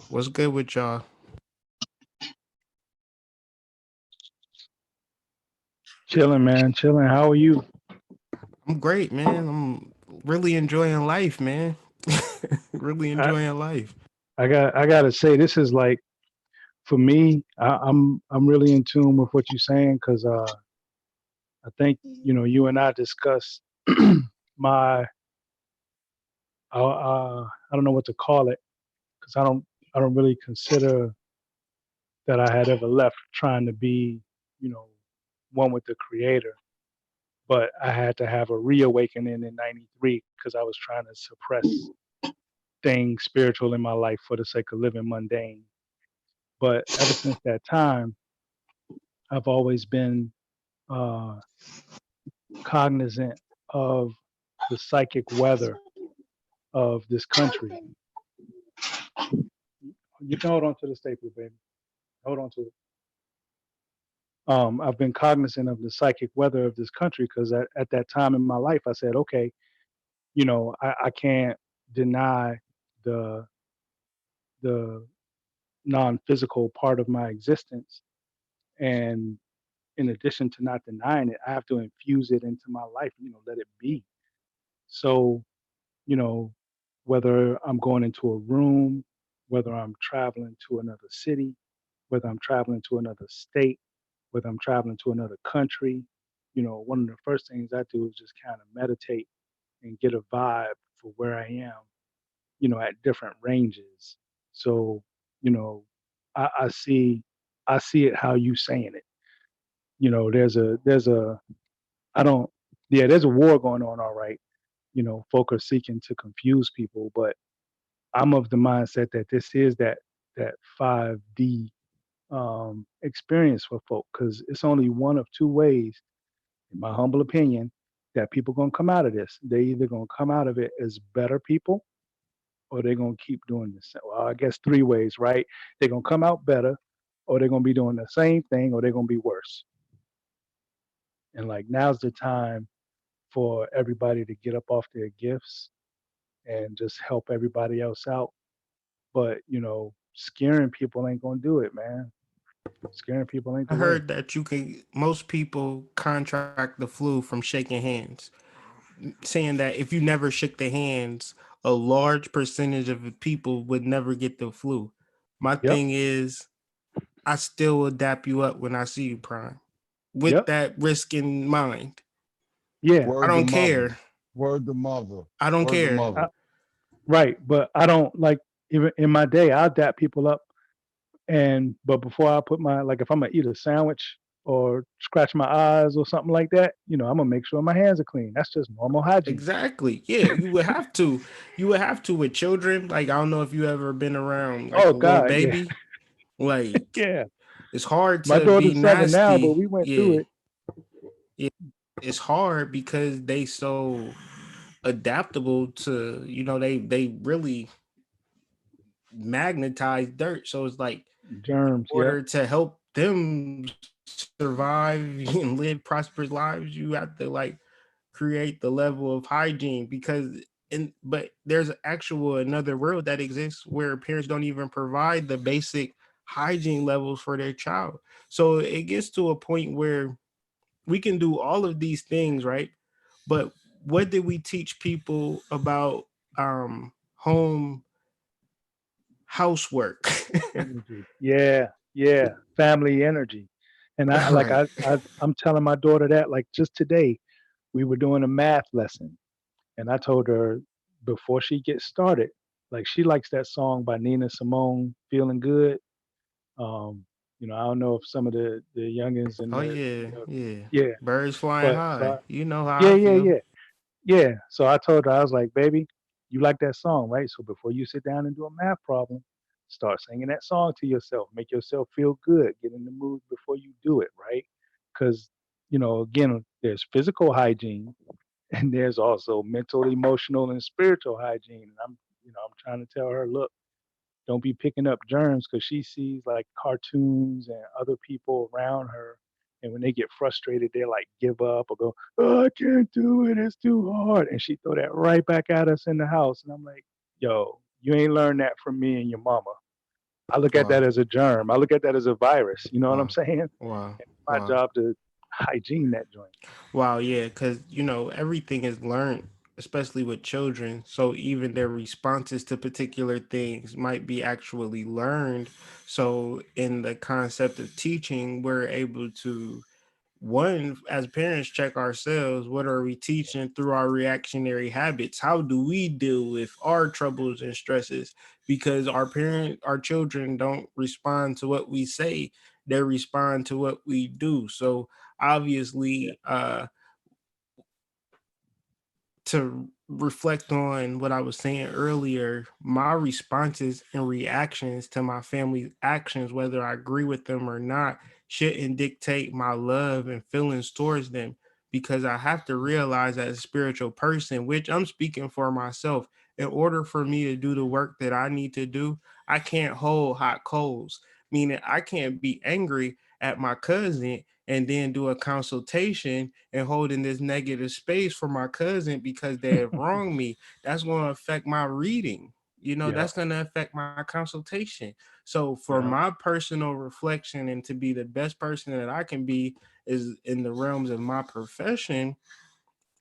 What's good with y'all? Chilling, man. Chilling. How are you? I'm great, man. I'm really enjoying life, man. Really I, enjoying life. I gotta say, this is like for me. I'm really in tune with what you're saying because I think you and I discussed my I don't know what to call it because I don't really consider that I had ever left trying to be you know one with the Creator, but I had to have a reawakening in '93 because I was trying to suppress things spiritual in my life for the sake of living mundane. But ever since that time, I've always been uh, cognizant of the psychic weather of this country. You can hold on to the stapler, baby. Hold on to it. I've been cognizant of the psychic weather of this country because at that time in my life, I said, okay, I can't deny the the non-physical part of my existence, and in addition to not denying it, I have to infuse it into my life. Let it be. So you know, whether I'm going into a room, whether I'm traveling to another city, whether I'm traveling to another state, whether I'm traveling to another country, one of the first things I do is just kind of meditate and get a vibe for where I am, at different ranges. So, you know, I see it how you saying it. There's a I don't yeah, there's a war going on, all right. folk are seeking to confuse people. But I'm of the mindset that this is that 5D experience for folk, because it's only one of two ways, in my humble opinion, that people gonna come out of this. They either gonna come out of it as better people, or they're gonna keep doing this. Well, I guess three ways, right? They're gonna come out better, or they're gonna be doing the same thing, or they're gonna be worse. And like now's the time for everybody to get up off their gifts and just help everybody else out. But scaring people ain't gonna do it, man. Scaring people ain't I the way. heard that most people contract the flu from shaking hands, saying that if you never shook the hands, a large percentage of the people would never get the flu. My Yep. thing is, I still will dap you up when I see you, Prime, with Yep. that risk in mind. Yeah. I Word the don't mother. care. Word the mother. I don't Word the care. mother. Right. But I don't like, even in my day, I'll dap people up. But before I put my, like, if I'm gonna eat a sandwich or scratch my eyes or something like that, I'm gonna make sure my hands are clean. That's just normal hygiene. Exactly. Yeah, you would have to. You would have to with children. Like, I don't know if you ever been around like Oh a little God, yeah, baby. Like, yeah. it's hard My to be daughter's 7 now, but nasty. we went through Yeah. it. Yeah. It's hard because they so adaptable to, they really magnetize dirt. So it's like, in Germs. Yep. order to help them survive and live prosperous lives, you have to like create the level of hygiene, because but there's actual another world that exists where parents don't even provide the basic hygiene levels for their child. So it gets to a point where we can do all of these things, right? But what did we teach people about home housework? Energy. Yeah. Yeah. Family energy. And I like Right. I'm telling my daughter that, like, just today we were doing a math lesson, and I told her before she gets started, like, she likes that song by Nina Simone, "Feeling Good." Um, I don't know if some of the youngins in Oh the, yeah, yeah. yeah, Birds flying but so high. You know how yeah, I yeah, feel. yeah, yeah. So I told her, I was like, baby, you like that song, right? So before you sit down and do a math problem, start singing that song to yourself. Make yourself feel good. Get in the mood before you do it, right? Because again, there's physical hygiene, and there's also mental, emotional, and spiritual hygiene. And I'm trying to tell her, look, don't be picking up germs, because she sees like cartoons and other people around her. And when they get frustrated, they like give up or go, oh, I can't do it. It's too hard. And she throw that right back at us in the house. And I'm like, yo, you ain't learned that from me and your mama. I look at that Wow, as a germ. I look at that as a virus. You know what I'm wow, saying? wow, It's my wow. job to hygiene that joint. Wow, yeah, because everything is learned, especially with children. So even their responses to particular things might be actually learned. So in the concept of teaching, we're able to, one, as parents, check ourselves. What are we teaching through our reactionary habits? How do we deal with our troubles and stresses? Because our children don't respond to what we say, they respond to what we do. So Yeah. obviously, to reflect on what I was saying earlier, my responses and reactions to my family's actions, whether I agree with them or not, shouldn't dictate my love and feelings towards them, because I have to realize, as a spiritual person, which I'm speaking for myself, in order for me to do the work that I need to do, I can't hold hot coals, meaning I can't be angry at my cousin and then do a consultation and holding this negative space for my cousin because they have wronged me. That's going to affect my reading. Yep. That's going to affect my consultation. So for Yep. my personal reflection and to be the best person that I can be is in the realms of my profession,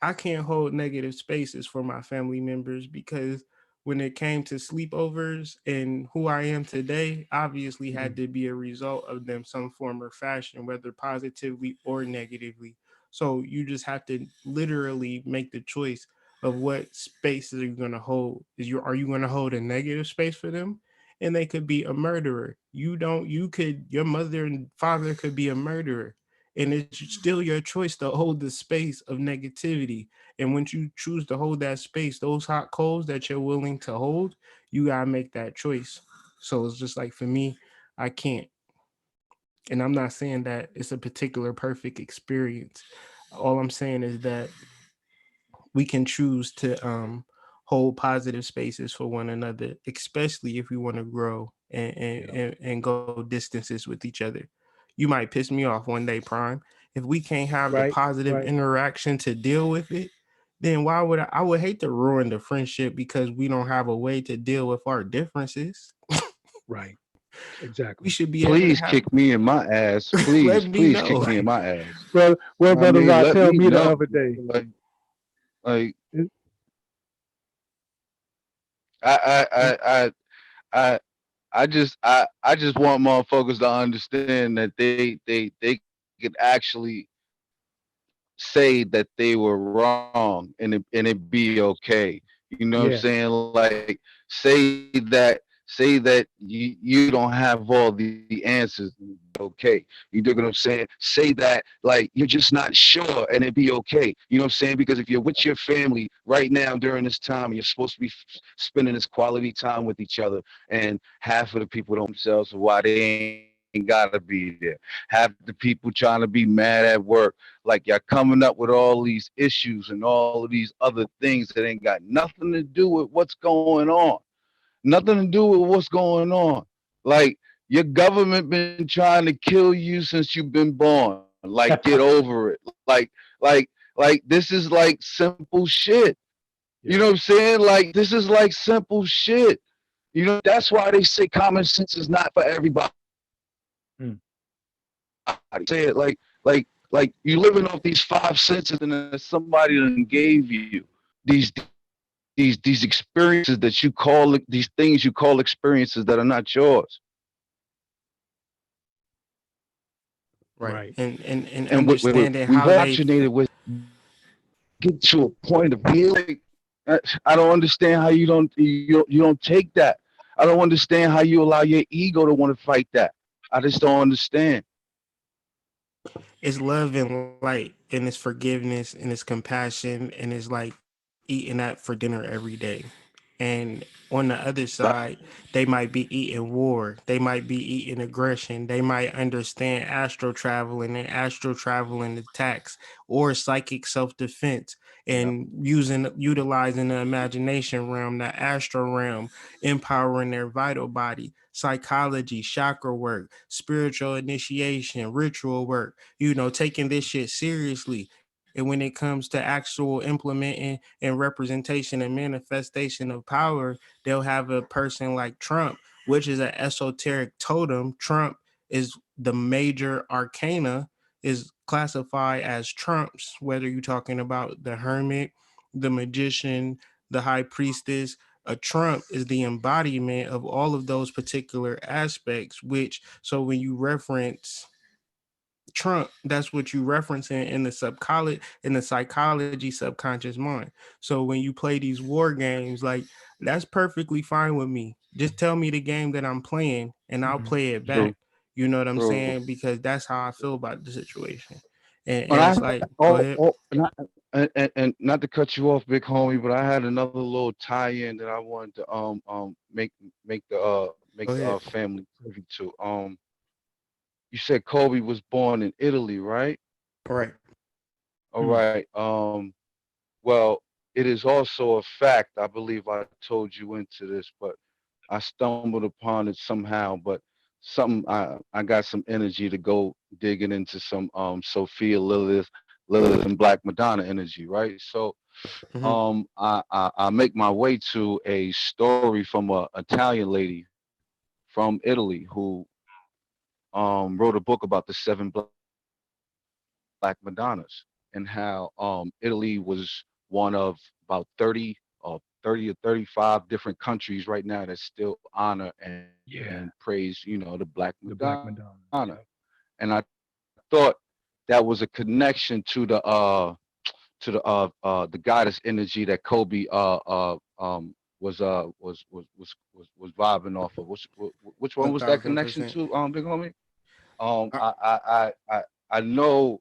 I can't hold negative spaces for my family members, because when it came to sleepovers and who I am today, obviously had Mm. to be a result of them some form or fashion, whether positively or negatively. So you just have to literally make the choice of what spaces are you going to hold. Are you going to hold a negative space for them? And they could be a murderer. Your mother and father could be a murderer, And it's still your choice to hold the space of negativity. And when you choose to hold that space, those hot coals that you're willing to hold, you gotta make that choice. So it's just like for me, I can't. And I'm not saying that it's a particular perfect experience. All I'm saying is that we can choose to hold positive spaces for one another, especially if we want to grow Yeah. and go distances with each other. You might piss me off one day, Prime. If we can't have the Right. positive Right. interaction to deal with it, then why would I would hate to ruin the friendship because we don't have a way to deal with our differences. Right. We Exactly. should be able to Please have kick me in my ass. let Please, me please know. kick me in Right. my ass. Well, I brother mean, Rod, let tell me me the know. other day. Like it- I I it- I I I I just want motherfuckers to understand that they could actually say that they were wrong and it be okay. You know what I'm yeah. saying? Like say that you don't have all the answers and it be okay. You dig what I'm saying? Say that like you're just not sure and it be okay. You know what I'm saying? Because if you're with your family right now during this time and you're supposed to be spending this quality time with each other, and half of the people don't themselves why they ain't gotta be there. Half the people trying to be mad at work, like y'all coming up with all these issues and all of these other things that ain't got nothing to do with what's going on. Nothing to do with what's going on. Like your government been trying to kill you since you've been born. Like get over it. Like this is like simple shit. You know what I'm Yeah. saying? Like this is like simple shit. You know that's why they say common sense is not for everybody. Mm. Say it like you living off these five senses and then somebody done gave you these experiences that you call these things you call experiences that are not yours. Right. Right. And And understanding we've how they alternated with get to a point of being like, I don't understand how you don't take that. I don't understand how you allow your ego to want to fight that. I just don't understand. it's love and light and it's forgiveness and it's compassion and it's like eating that for dinner every day. And on the other side, they might be eating war. They might be eating aggression. They might understand astral traveling and astral traveling attacks or psychic self defense Yep. and utilizing the imagination realm, the astral realm, empowering their vital body, psychology, chakra work, spiritual initiation, ritual work, taking this shit seriously. And when it comes to actual implementing and representation and manifestation of power, they'll have a person like Trump, which is an esoteric totem. Trump is the major arcana, is classified as trumps, whether you're talking about the hermit, the magician, the high priestess. A trump is the embodiment of all of those particular aspects, which, so when you reference Trump, that's what you referencing in the psychology subconscious mind. So when you play these war games, like that's perfectly fine with me. Just tell me the game that I'm playing and I'll Hmm. play it back. True, You know what I'm true. saying? Because that's how I feel about the situation. And And I it's like, go oh ahead. oh and not to cut you off, big homie, but I had another little tie-in that I wanted to make Go the ahead. family privy to. You said Kobe was born in Italy, right? All right. All Mm. right. Well, it is also a fact. I believe I told you into this, but I stumbled upon it somehow. But I got some energy to go digging into some Sophia Lilith and Black Madonna energy, right? So Mm-hmm. I make my way to a story from a Italian lady from Italy who wrote a book about the seven Black Madonnas and how Italy was one of about 30 or 35 different countries right now that still honor and Yeah. praise, the Black Madonna. The Black Madonna. And I Yep. thought that was a connection to the goddess energy that Kobe was vibing off of. Which one was that connection 1,000%. to, big homie? Uh, I I know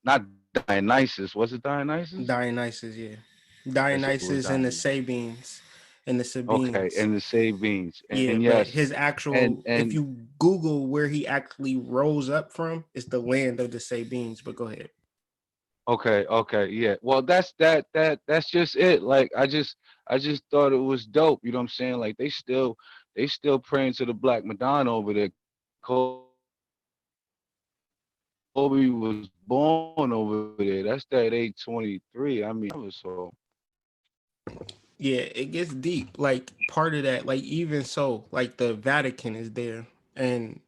not Dionysus. Was it Dionysus? Dionysus, yeah. Yes, it was Dionysus and the Dionysus. Sabines and the Okay, Sabines. and the Sabines, Yeah, and but yes, his actual, if and you Google where he actually rose up from, it's the land of the Sabines. But go ahead. okay, yeah. Well, that's just it. Like I just thought it was dope. You know what I'm saying? Like they still praying to the Black Madonna over there. Kobe was born over there. That's that 823. I mean, so Yeah, it gets deep. Like part of that, like even so, like the Vatican is there, and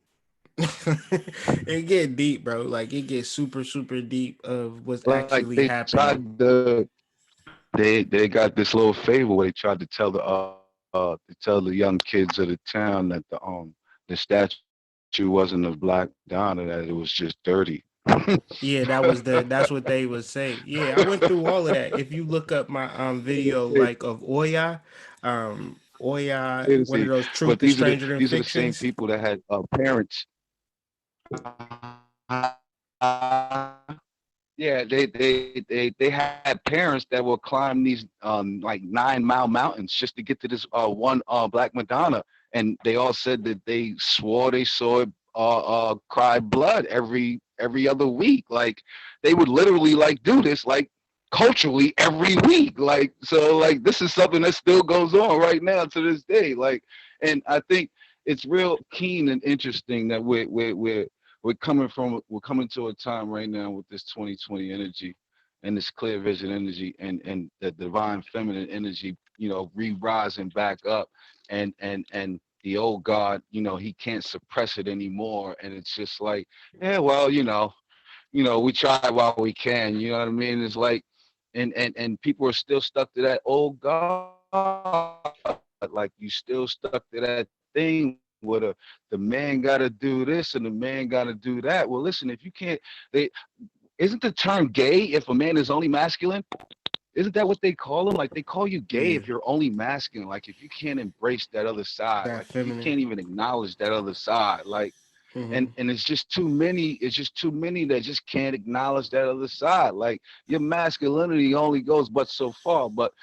it get deep, bro. Like it gets super, super deep of what's like actually they happening. tried they got this little favor where they tried to tell the young kids of the town that the statue wasn't of Black Madonna, that it was just dirty. Yeah, that's what they would say. Yeah, I went through all of that. If you look up my video like of Oya, one of See, those but truth is stranger than these are the same fictions. people that had parents. Yeah, they had parents that will climb these like 9 mile mountains just to get to this one Black Madonna, and they all said that they swore they saw it cry blood every other week. Like they would literally like do this like culturally every week. Like so, like this is something that still goes on right now to this day. Like, and I think it's real keen and interesting that we're coming to a time right now with this 2020 energy and this clear vision energy and the divine feminine energy, re-rising back up, and the old God, he can't suppress it anymore, and it's just like, yeah, well, we try while we can, you know what I mean? It's like, and people are still stuck to that old God, like you still stuck to that thing where the man got to do this and the man got to do that. Well, listen, if you can't, they isn't the term gay if a man is only masculine? Isn't that what they call them? Like they call you gay Yeah, if you're only masculine. Like if you can't embrace that other side, that like if you feminine. can't even acknowledge that other side, like Hmm. and it's just too many. It's just too many that just can't acknowledge that other side. Like your masculinity only goes but so far. But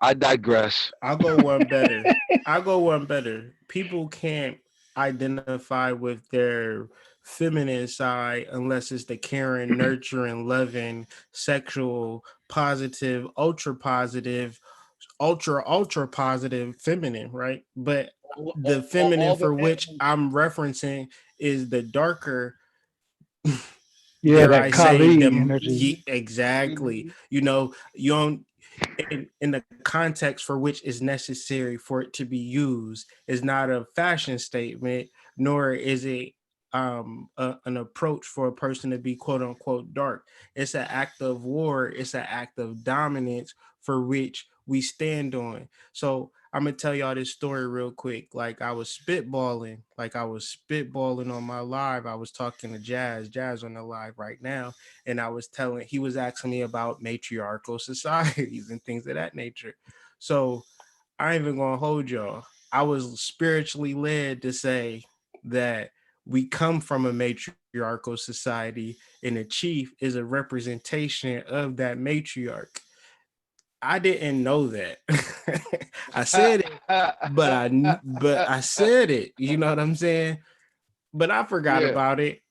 I digress. I'll go one better. I'll go one better. People can't identify with their feminine side unless it's the caring, nurturing, loving, sexual, positive, ultra positive feminine, right? But the feminine All the for which animals. I'm referencing is the darker, Yeah, dare that I say, Kali them energy. exactly. Mhm. You don't in the context for which is necessary for it to be used is not a fashion statement, nor is it an approach for a person to be quote unquote dark. It's an act of war. It's an act of dominance for which we stand on. So I'm gonna tell y'all this story real quick. Like I was spitballing on my live. I was talking to Jazz on the live right now, and he was asking me about matriarchal societies and things of that nature. So I ain't even gonna hold y'all. I was spiritually led to say that we come from a matriarchal society, and the chief is a representation of that matriarch. I didn't know that. I said it, but I said it. You know what I'm saying? But I forgot Yeah. about it.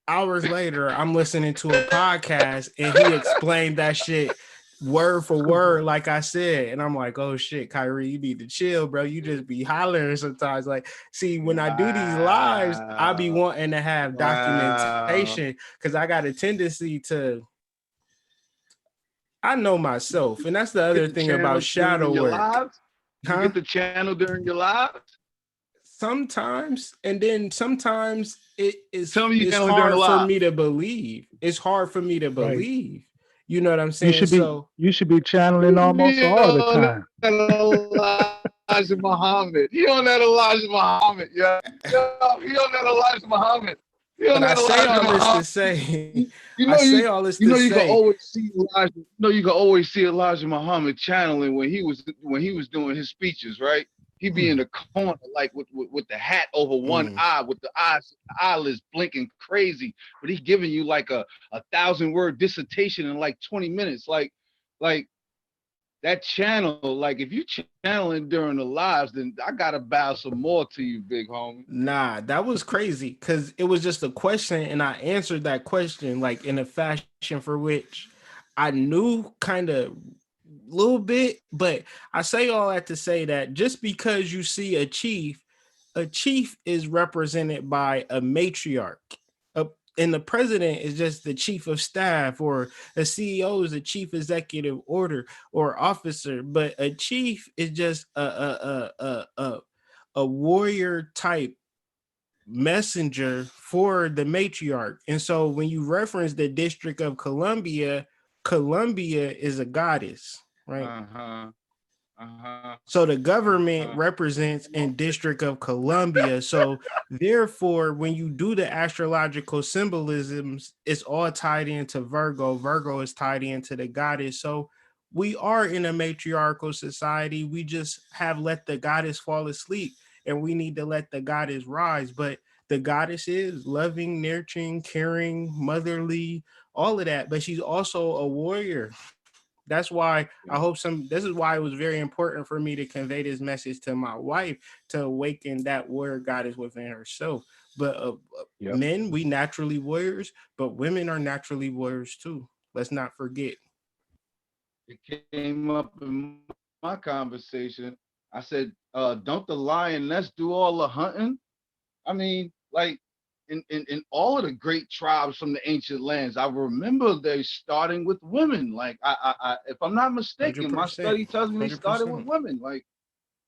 Hours later, I'm listening to a podcast and he explained that shit word for word, like I said. And I'm like, oh shit, Kyrie, you need to chill, bro. You just be hollering sometimes. Like, see, when I do these lives, I be Wow. wanting to have Wow. documentation because I got a tendency to, I know myself. And that's the Get other the thing about channel shadow during your work, lives? You huh? get the channel during your lives? Sometimes, and then sometimes Tell me you it's channel during the hard for live. me to believe. It's hard for me to Right. believe. You know what I'm saying? So You should be channeling almost You all the on that time. Elijah Muhammad. He on that Elijah Muhammad. Yeah. Yo, he on that Elijah Muhammad. He on that Elijah but I Muhammad. say all this to You, say, you know I you say all you this know to you can say, always see Elijah. You can always see Elijah Muhammad channeling when he was doing his speeches, right? He be in the corner like with the hat over one eye, with the eyelids blinking crazy, but he giving you like a 1,000-word dissertation in like 20 minutes. Like that channel, like if you channeling during the lives, then I gotta bow some more to you, big homie. Nah, that was crazy because it was just a question, and I answered that question like in a fashion for which I knew kind of little bit, but I say all that to say that just because you see a chief is represented by a matriarch. A, and the president is just the chief of staff, or a CEO is a chief executive order or officer, but a chief is just a warrior type messenger for the matriarch. And so when you reference the District of Columbia, Columbia is a goddess, right? Uh-huh. Uh-huh. So the government Uh-huh. represents in District of Columbia. So therefore, when you do the astrological symbolisms, it's all tied into Virgo. Virgo is tied into the goddess. So we are in a matriarchal society. We just have let the goddess fall asleep, and we need to let the goddess rise. But the goddess is loving, nurturing, caring, motherly, all of that. But she's also a warrior. That's why I hope this is why it was very important for me to convey this message to my wife, to awaken that warrior goddess within herself. But Yep. men, we naturally warriors, but women are naturally warriors too. Let's not forget. It came up in my conversation. I said, don't the lioness do all the hunting? I mean, like in all of the great tribes from the ancient lands, I remember they starting with women. Like if I'm not mistaken, my 100%. study tells me they started with 100%. women.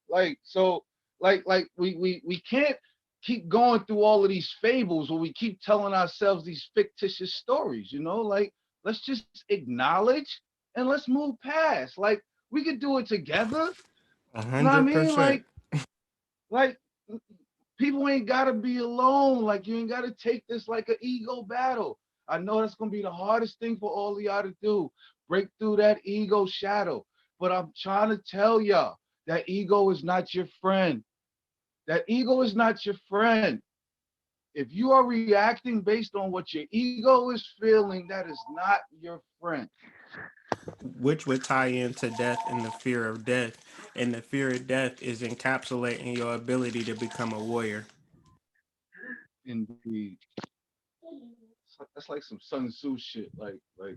Like so, like we can't keep going through all of these fables where we keep telling ourselves these fictitious stories. Like let's just acknowledge and let's move past. Like we could do it together. You know what I mean? 100%. Like people ain't gotta be alone. Like you ain't gotta take this like an ego battle. I know that's gonna be the hardest thing for all of y'all to do. Break through that ego shadow. But I'm trying to tell y'all that ego is not your friend. That ego is not your friend. If you are reacting based on what your ego is feeling, that is not your friend. Which would tie into death and the fear of death. And the fear of death is encapsulating your ability to become a warrior. Indeed. That's like some Sun Tzu shit. Like I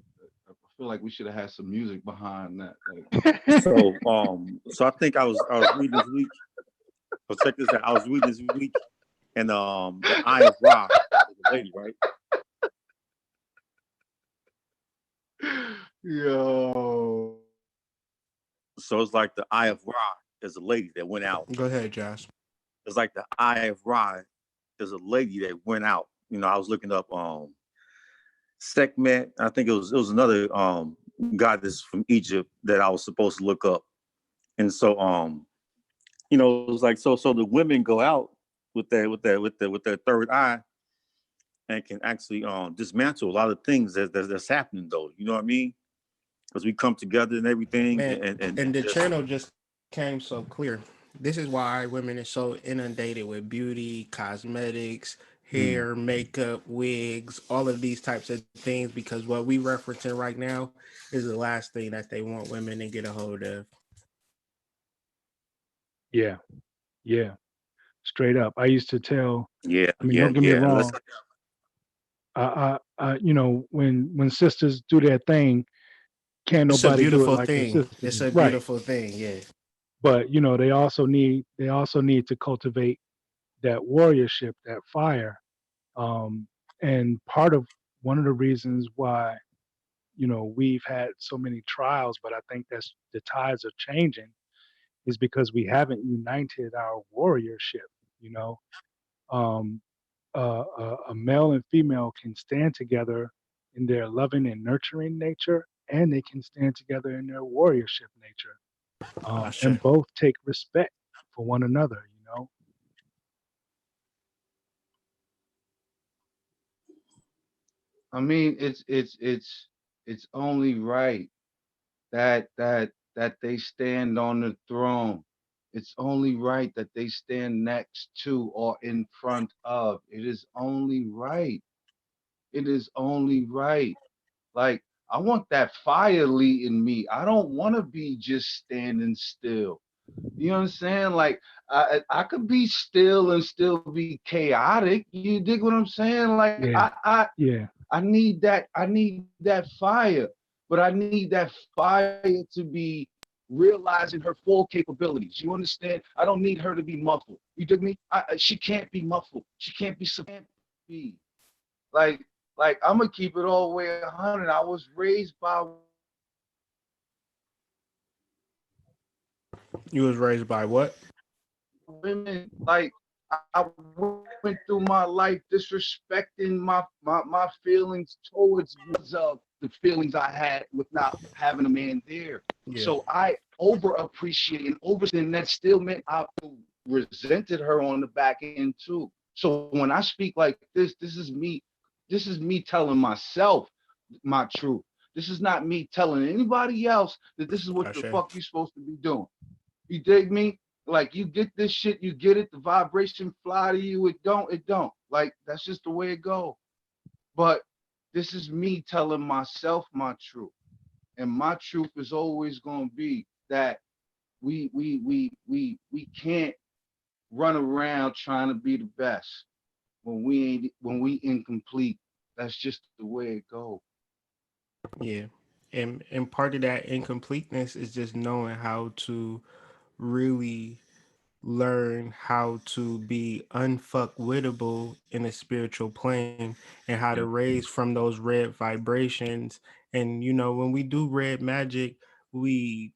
feel like we should have had some music behind that. Like So I think I was reading this week. So check this out. I was reading this week, and the Eye of Ra is a lady, right? Yo. So it's like the Eye of Ra is a lady that went out. Go ahead, Josh. It's like the Eye of Ra is a lady that went out. I was looking up Sekhmet. I think it was another goddess from Egypt that I was supposed to look up. And so it was like so the women go out with their third eye and can actually dismantle a lot of things that's happening though. You know what I mean? Because we come together and everything Man, and and the just channel just came so clear. This is why women are so inundated with beauty, cosmetics, mm, hair, makeup, wigs, all of these types of things, because what we referencing right now is the last thing that they want women to get a hold of. Yeah. Yeah. Straight up. I used to tell. yeah, I mean, yeah, don't get me yeah. And let's wrong. When sisters do their thing, can't It's a nobody do it beautiful like the thing. sisters, It's a right? beautiful thing. Yeah. But they also need to cultivate that warriorship, that fire. Um, and part of one of the reasons why we've had so many trials, but I think that's the tides are changing, is because we haven't united our warriorship. You know, um, a male and female can stand together in their loving and nurturing nature, and they can stand together in their warriorship nature, Asha. and both take respect for one another. I mean, it's only right that they stand on the throne. It's only right that they stand next to or in front of. It is only right. It is only right. Like, I want that fire leading me. I don't want to be just standing still. You know what I'm saying? Like, I could be still and still be chaotic. You dig what I'm saying? Like, Yeah, yeah, I need that. I need that fire, but I need that fire to be realizing her full capabilities. You understand? I don't need her to be muffled. You dig me? She can't be muffled. She can't be. Be like I'm gonna keep it all the way 100. I was raised by You was raised by what? women. Like, I went through my life disrespecting my feelings towards of the feelings I had with not having a man there. Yeah. So I over appreciate and overstand that still meant I resented her on the back end too. So when I speak like this is me. This is me telling myself my truth. This is not me telling anybody else that this is what the Ashe. fuck you supposed to be doing. You dig me? Like, you get this shit, you get it, the vibration fly to you, it don't. Like, that's just the way it go. But this is me telling myself my truth. And my truth is always gonna be that we can't run around trying to be the best when we incomplete. That's just the way it go. Yeah. And part of that incompleteness is just knowing how to really learn how to be unfuckwittable in a spiritual plane and how to Yeah. raise from those red vibrations. And when we do red magic, we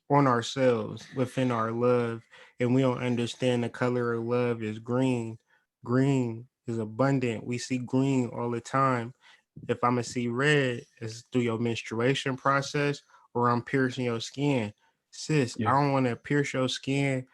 on ourselves within our love, and we don't understand the color of love is green. Green is abundant. We see green all the time. If I'm gonna see red, it's through your menstruation process, or I'm piercing your skin. Sis, I yeah, don't want to pierce your skin.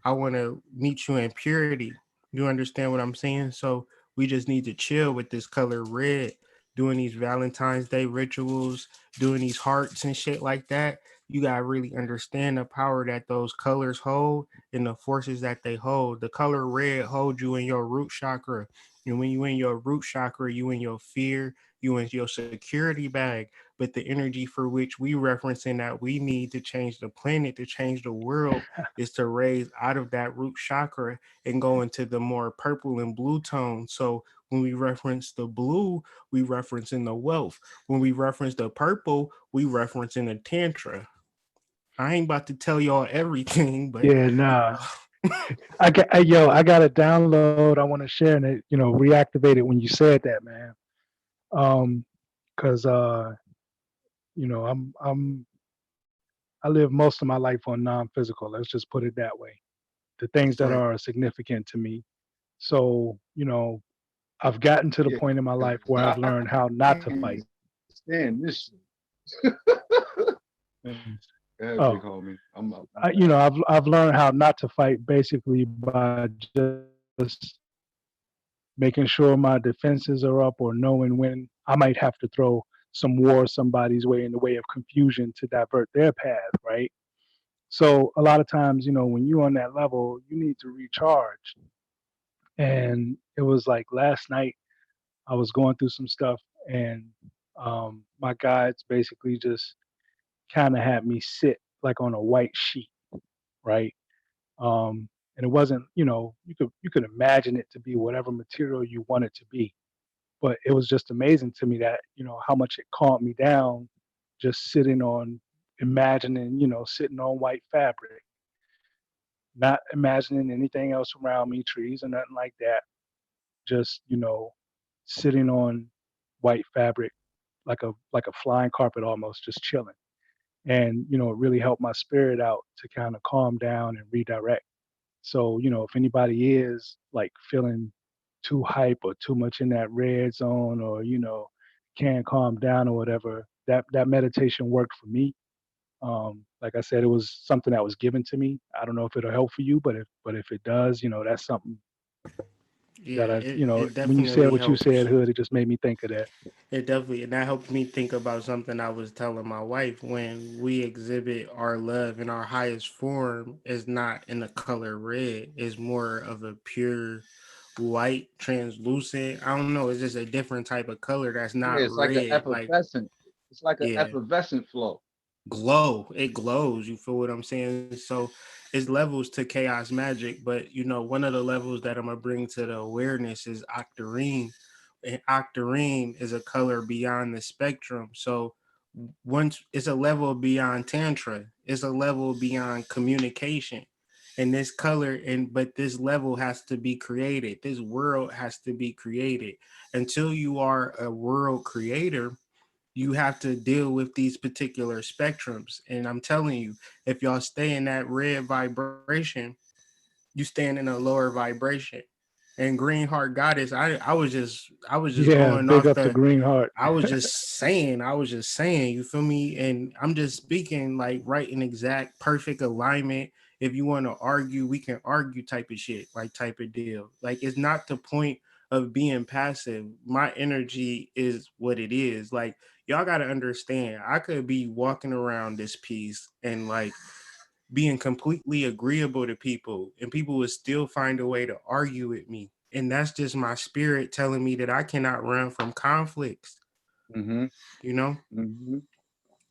I want to meet you in purity. You understand what I'm saying? So we just need to chill with this color red, doing these Valentine's Day rituals, doing these hearts and shit like that. You gotta really understand the power that those colors hold and the forces that they hold. The color red holds you in your root chakra. And when you in your root chakra, you in your fear, you in your security bag. But the energy for which we referencing that we need to change the planet, to change the world, is to raise out of that root chakra and go into the more purple and blue tone. So when we reference the blue, we reference in the wealth. When we reference the purple, we reference in the tantra. I ain't about to tell y'all everything, but yeah. Nah, I got a download. I want to share, and it, reactivated when you said that, man. Um, cause I'm I live most of my life on non-physical. Let's just put it that way. The things that right. are significant to me. So, I've gotten to the Yeah, point in my life 'cause where I've I learned how can't not to fight. stand this shit. Go ahead, big Oh, homie. I'm up. I'm you back. know, I've learned how not to fight basically by just making sure my defenses are up, or knowing when I might have to throw some war somebody's way in the way of confusion to divert their path, right? So a lot of times, when you're on that level, you need to recharge. And it was like last night I was going through some stuff, and my guides basically just kind of had me sit like on a white sheet, right? And it wasn't, you could imagine it to be whatever material you want it to be, but it was just amazing to me that how much it calmed me down, just sitting on, imagining, sitting on white fabric, not imagining anything else around me, trees or nothing like that, just sitting on white fabric like a flying carpet, almost just chilling. And it really helped my spirit out to kind of calm down and redirect. So if anybody is like feeling too hype or too much in that red zone, or can't calm down or whatever, that meditation worked for me. Like I said, it was something that was given to me. I don't know if it'll help for you, but if it does, that's something. Yeah, That I, it when you said definitely what you said, helps. Hood, it just made me think of that. It definitely, and that helped me think about something I was telling my wife. When we exhibit our love in our highest form, is not in the color red, it's more of a pure white, translucent. I don't know, it's just a different type of color that's Yeah, not it's like an red. Like, effervescent. It's like an yeah, effervescent flow. glow. It glows. You feel what I'm saying? So it's levels to chaos magic, but one of the levels that I'm gonna bring to the awareness is octarine. And octarine is a color beyond the spectrum. So once it's a level beyond tantra, it's a level beyond communication. And this color, and but this level has to be created. This world has to be created. Until you are a world creator, you have to deal with these particular spectrums. And I'm telling you, if y'all stay in that red vibration, you stand in a lower vibration. And Green Heart Goddess, I was just Yeah, going big off up to the Green Heart. I was just saying, you feel me? And I'm just speaking like right in exact perfect alignment. If you want to argue, we can argue type of shit, like type of deal. Like it's not the point of being passive. My energy is what it is. Like y'all gotta understand, I could be walking around this piece and like being completely agreeable to people, and people would still find a way to argue with me. And that's just my spirit telling me that I cannot run from conflicts, Mm-hmm. you know? Mm-hmm.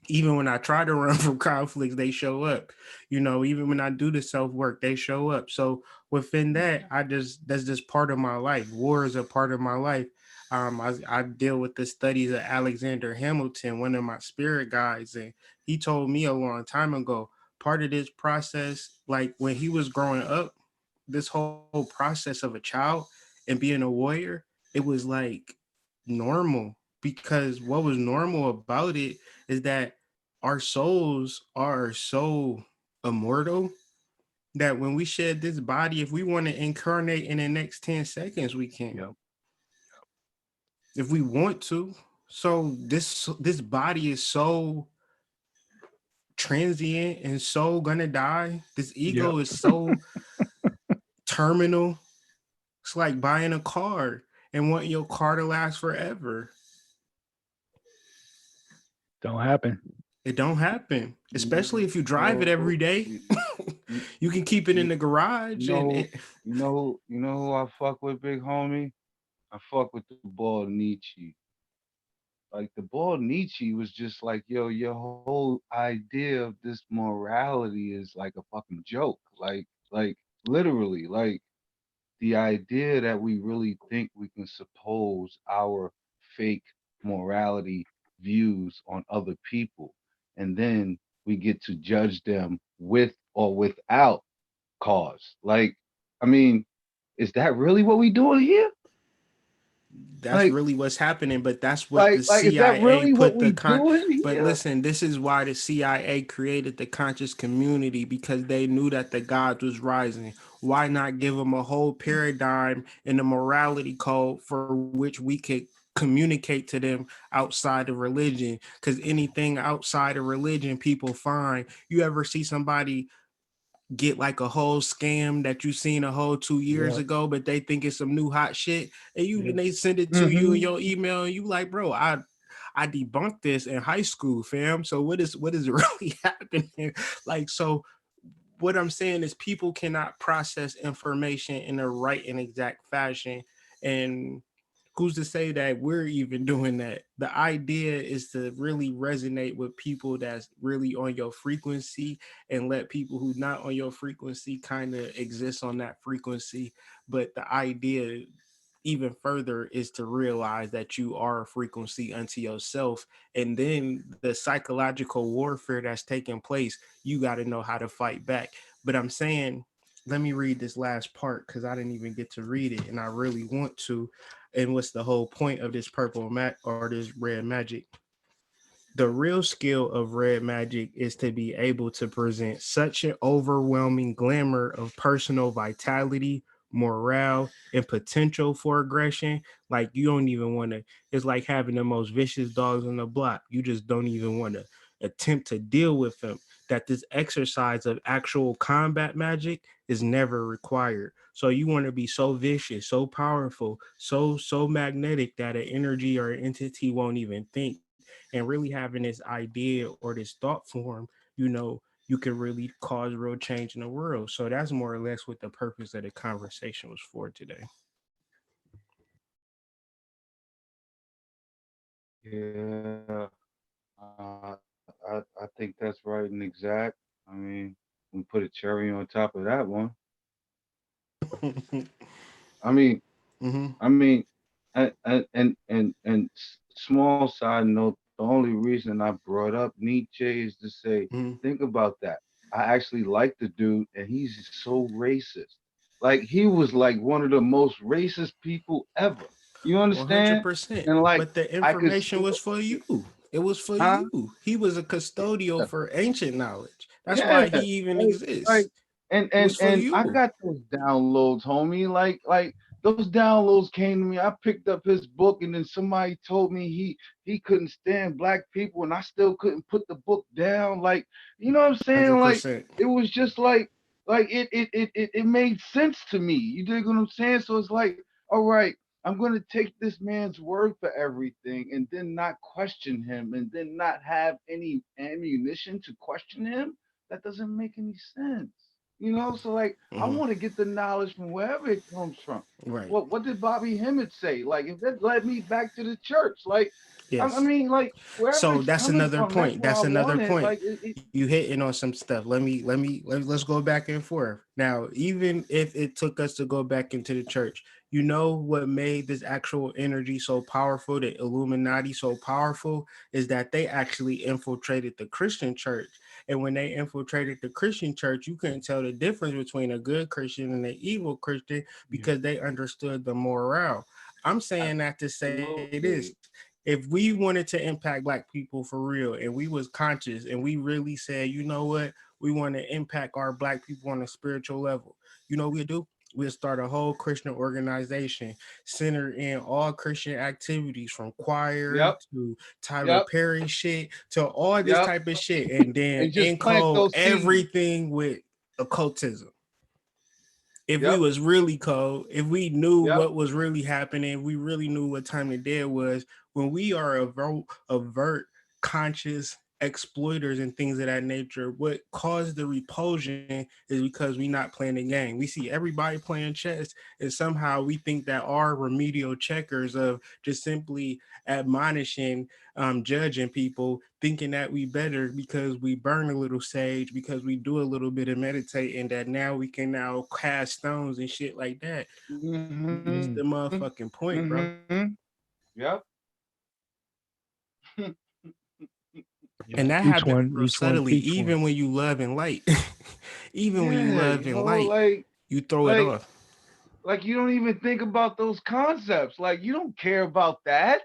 Even when I try to run from conflicts, they show up. Even when I do the self work, they show up. So within that, that's just part of my life. War is a part of my life. I deal with the studies of Alexander Hamilton, one of my spirit guides, and he told me a long time ago. Part of this process, like when he was growing up, this whole process of a child and being a warrior, it was like normal, because what was normal about it is that our souls are so immortal that when we shed this body, if we want to incarnate in the next 10 seconds, we can. Yep. If we want to. So this body is so transient and so gonna die. This Yep. ego is so terminal. It's like buying a car and wanting your car to last forever. Don't happen. It don't happen, especially You if you drive it know, every day. you, you, You can keep it in you, the you garage and know, you know who I fuck with, big homie? I fuck with the ball Nietzsche. Like the ball Nietzsche was just like, yo, your whole idea of this morality is like a fucking joke. Like literally, like the idea that we really think we can suppose our fake morality views on other people, and then we get to judge them with or without cause. Like, I mean, is that really what we doing here? that's Like, really what's happening. But that's what the is that CIA really what put the we doing but here? listen, this is why the CIA created the conscious community, because they knew that the gods was rising. Why not give them a whole paradigm and a morality code for which we could communicate to them outside of religion? Because anything outside of religion people find. You ever see somebody get like a whole scam that you seen a whole 2 years Yep. ago, but they think it's some new hot shit, and Yep. they send it to you in Mm-hmm. your email, and you like, bro, I debunked this in high school, fam. So what is really happening? Like, so what I'm saying is people cannot process information in a right and exact fashion. And who's to say that we're even doing that? The idea is to really resonate with people that's really on your frequency, and let people who not on your frequency kind of exist on that frequency. But the idea even further is to realize that you are a frequency unto yourself, and then the psychological warfare that's taking place, you got to know how to fight back. But I'm saying, let me read this last part because I didn't even get to read it and I really want to. And what's the whole point of this or this red magic? The real skill of red magic is to be able to present such an overwhelming glamour of personal vitality, morale, and potential for aggression. Like you don't even want to, it's like having the most vicious dogs on the block. You just don't even want to attempt to deal with them. that this exercise of actual combat magic is never required. So you want to be so vicious, so powerful, so magnetic that an energy or an entity won't even think. And really having this idea or this thought form, you can really cause real change in the world. So that's more or less what the purpose of the conversation was for today. Yeah, I think that's right and exact. I mean, we put a cherry on top of that one. I mean, Hmm. I mean, small side note. The only reason I brought up Nietzsche is to say, Hmm. think about that. I actually like the dude, and he's so racist. Like he was like one of the most racist people ever. You understand? 100%. And like But the I could information still, was for you. It was for huh? you. He was a custodial for ancient knowledge. That's Yeah, why he even like, exists. and It and was for and I you. got those downloads, homie. Like those downloads came to me. I picked up his book, and then somebody told me he couldn't stand black people, and I still couldn't put the book down. Like, you know what I'm saying? Like, 100%. it was just like it made sense to me. You dig what I'm saying? So it's like, all right, I'm gonna take this man's word for everything, and then not question him, and then not have any ammunition to question him. That doesn't make any sense. You know, so like I Hmm. want to get the knowledge from wherever it comes from. Right. What did Bobby Hemmett say? Like if that led me back to the church, like I Yes. mean, like wherever So it's that's coming another from, that's point. where I That's another want it. point. Like it You hitting on some stuff. Let's go back and forth. Now, even if it took us to go back into the church, you know what made this actual energy so powerful, the Illuminati so powerful, is that they actually infiltrated the Christian church. And when they infiltrated the Christian church, you couldn't tell the difference between a good Christian and an evil Christian Yeah. because they understood the morale. I'm saying that to say this: absolutely. if we wanted to impact black people for real and we was conscious and we really said, you know what, we want to impact our black people on a spiritual level, you know what we'd do? We'll start a whole Christian organization centered in all Christian activities from choir Yep, to Tyler yep, Perry shit to all this yep. type of shit and then And just plant encode those seeds. everything with occultism. If we Yep, was really cold, if we knew yep. what was really happening, we really knew what time of day it was. When we are avert conscious exploiters and things of that nature, what caused the repulsion is because we not playing the game. We see everybody playing chess, and somehow we think that our remedial checkers of just simply admonishing, judging people, thinking that we better because we burn a little sage, because we do a little bit of meditating, that now we can now cast stones and shit like that. You Mm-hmm. missed the Mm. motherfucking point, bro. Mm-hmm. Yep. And Yeah. that Each happens one, real each one subtly, teach one. even when you love and light. Even when you Yeah, love and light, you throw it like off. like you don't even think about those concepts. Like you don't care about that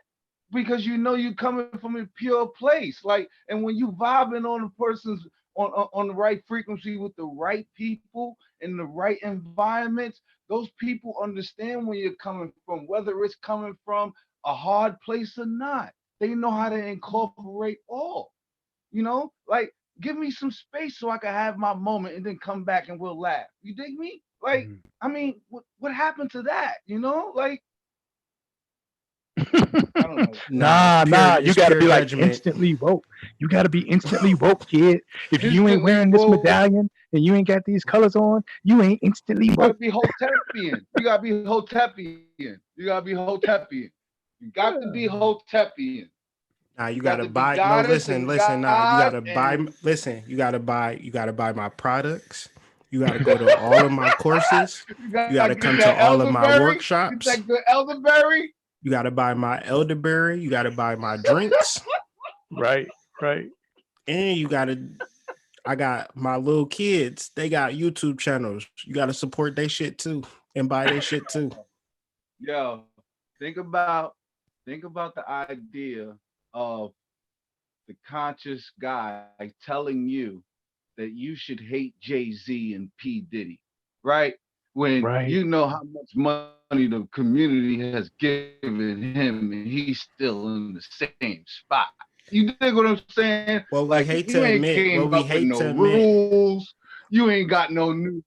because you know you're coming from a pure place. Like, and when you vibing on a person's on the right frequency with the right people in the right environments, those people understand where you're coming from, whether it's coming from a hard place or not. They know how to incorporate all. Like give me some space so I can have my moment and then come back and we'll laugh. You dig me? Like, Mm. I mean, what happened to that? Like, I don't know. Nah, Nah, nah. You it's got to pure be like judgment. instantly woke. You got to be instantly woke, kid. If you ain't Instantly wearing this woke. medallion and you ain't got these colors on, you ain't instantly You gotta woke. be Hotepian. You gotta be Hotepian. You gotta be Hotepian. You got to be Yeah. Hotepian. Nah, You you got gotta to be buy. No, goddess listen, and listen. Nah, you God gotta buy. and Listen, you gotta buy my products. You gotta go to all of my courses. you You gotta gotta get come to that all of my elderberry. Get workshops. that good elderberry. You gotta buy my elderberry. You gotta buy my drinks, Right, right. and you gotta. I got my little kids. They got YouTube channels. You gotta support their shit too and buy their shit too. Yo, think about think about the idea of the conscious guy telling you that you should hate Jay-Z and P. Diddy, right? When Right. you know how much money the community has given him and he's still in the same spot. You dig what I'm saying? What we Like hate you to ain't admit, came what we up with hate no to admit, rules. You ain't got no new.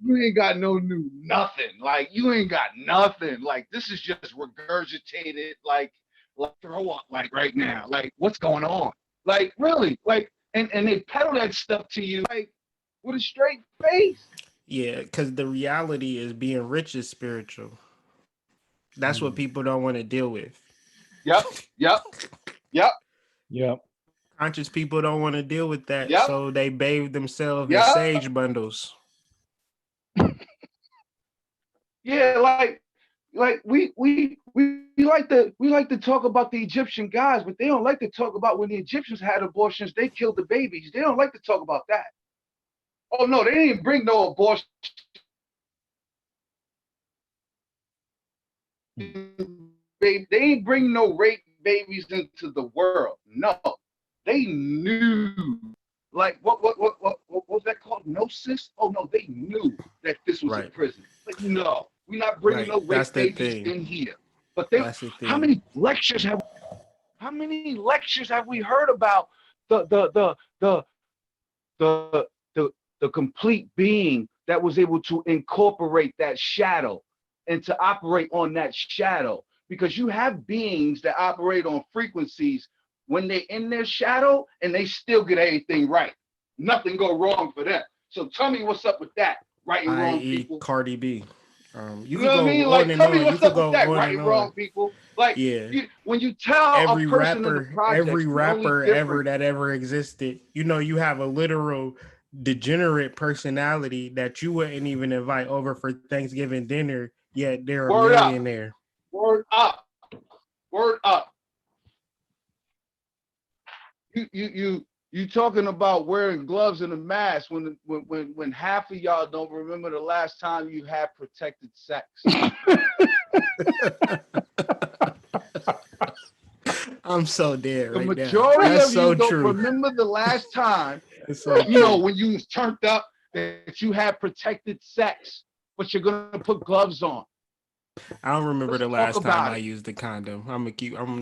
You ain't got no new nothing. Like you ain't got nothing. Like this is just regurgitated. Like throw up. Like right now. Like what's going on? Like really. Like and they peddle that stuff to you like with a straight face. yeah, because the reality is being rich is spiritual. That's what people don't want to deal with. Yep. Yep. Yep. Yep. Conscious people don't want to deal with that, Yep. so they bathe themselves in Yep. sage bundles. Yeah, like we like to talk about the Egyptian gods, but they don't like to talk about when the Egyptians had abortions, they killed the babies. They don't like to talk about that. Oh no, they didn't bring no abortion. They ain't bring no rape babies into the world. No, they knew. Like what was that called? Gnosis? Oh no, they knew that this was a Right. prison. Like no, we're not bringing Right. no That's rape the babies thing. in here. But they, That's the how thing. many lectures have we heard about the the the the the the, the complete being that was able to incorporate that shadow and to operate on that shadow? Because you have beings that operate on frequencies when they're in their shadow and they still get everything right. Nothing go wrong for them. So tell me what's up with that, right and wrong, I.e. people. Cardi B. You You could know what I go mean? on Like, and tell me on. You what's could up with go that, on right and and on. wrong, people. Like, Yeah. when you tell a person in the Every projects, the only rapper ever difference. that ever existed, you have a literal degenerate personality that you wouldn't even invite over for Thanksgiving dinner, yet they're a Word up, millionaire. word up, word up. You talking about wearing gloves and a mask when half of y'all don't remember the last time you had protected sex. I'm so dead The right now. majority That's of you so don't true. remember the last time, It's so when true. you was turned up that you had protected sex, but you're gonna put gloves on. I don't remember Let's the talk last time about I it. used a condom. I'm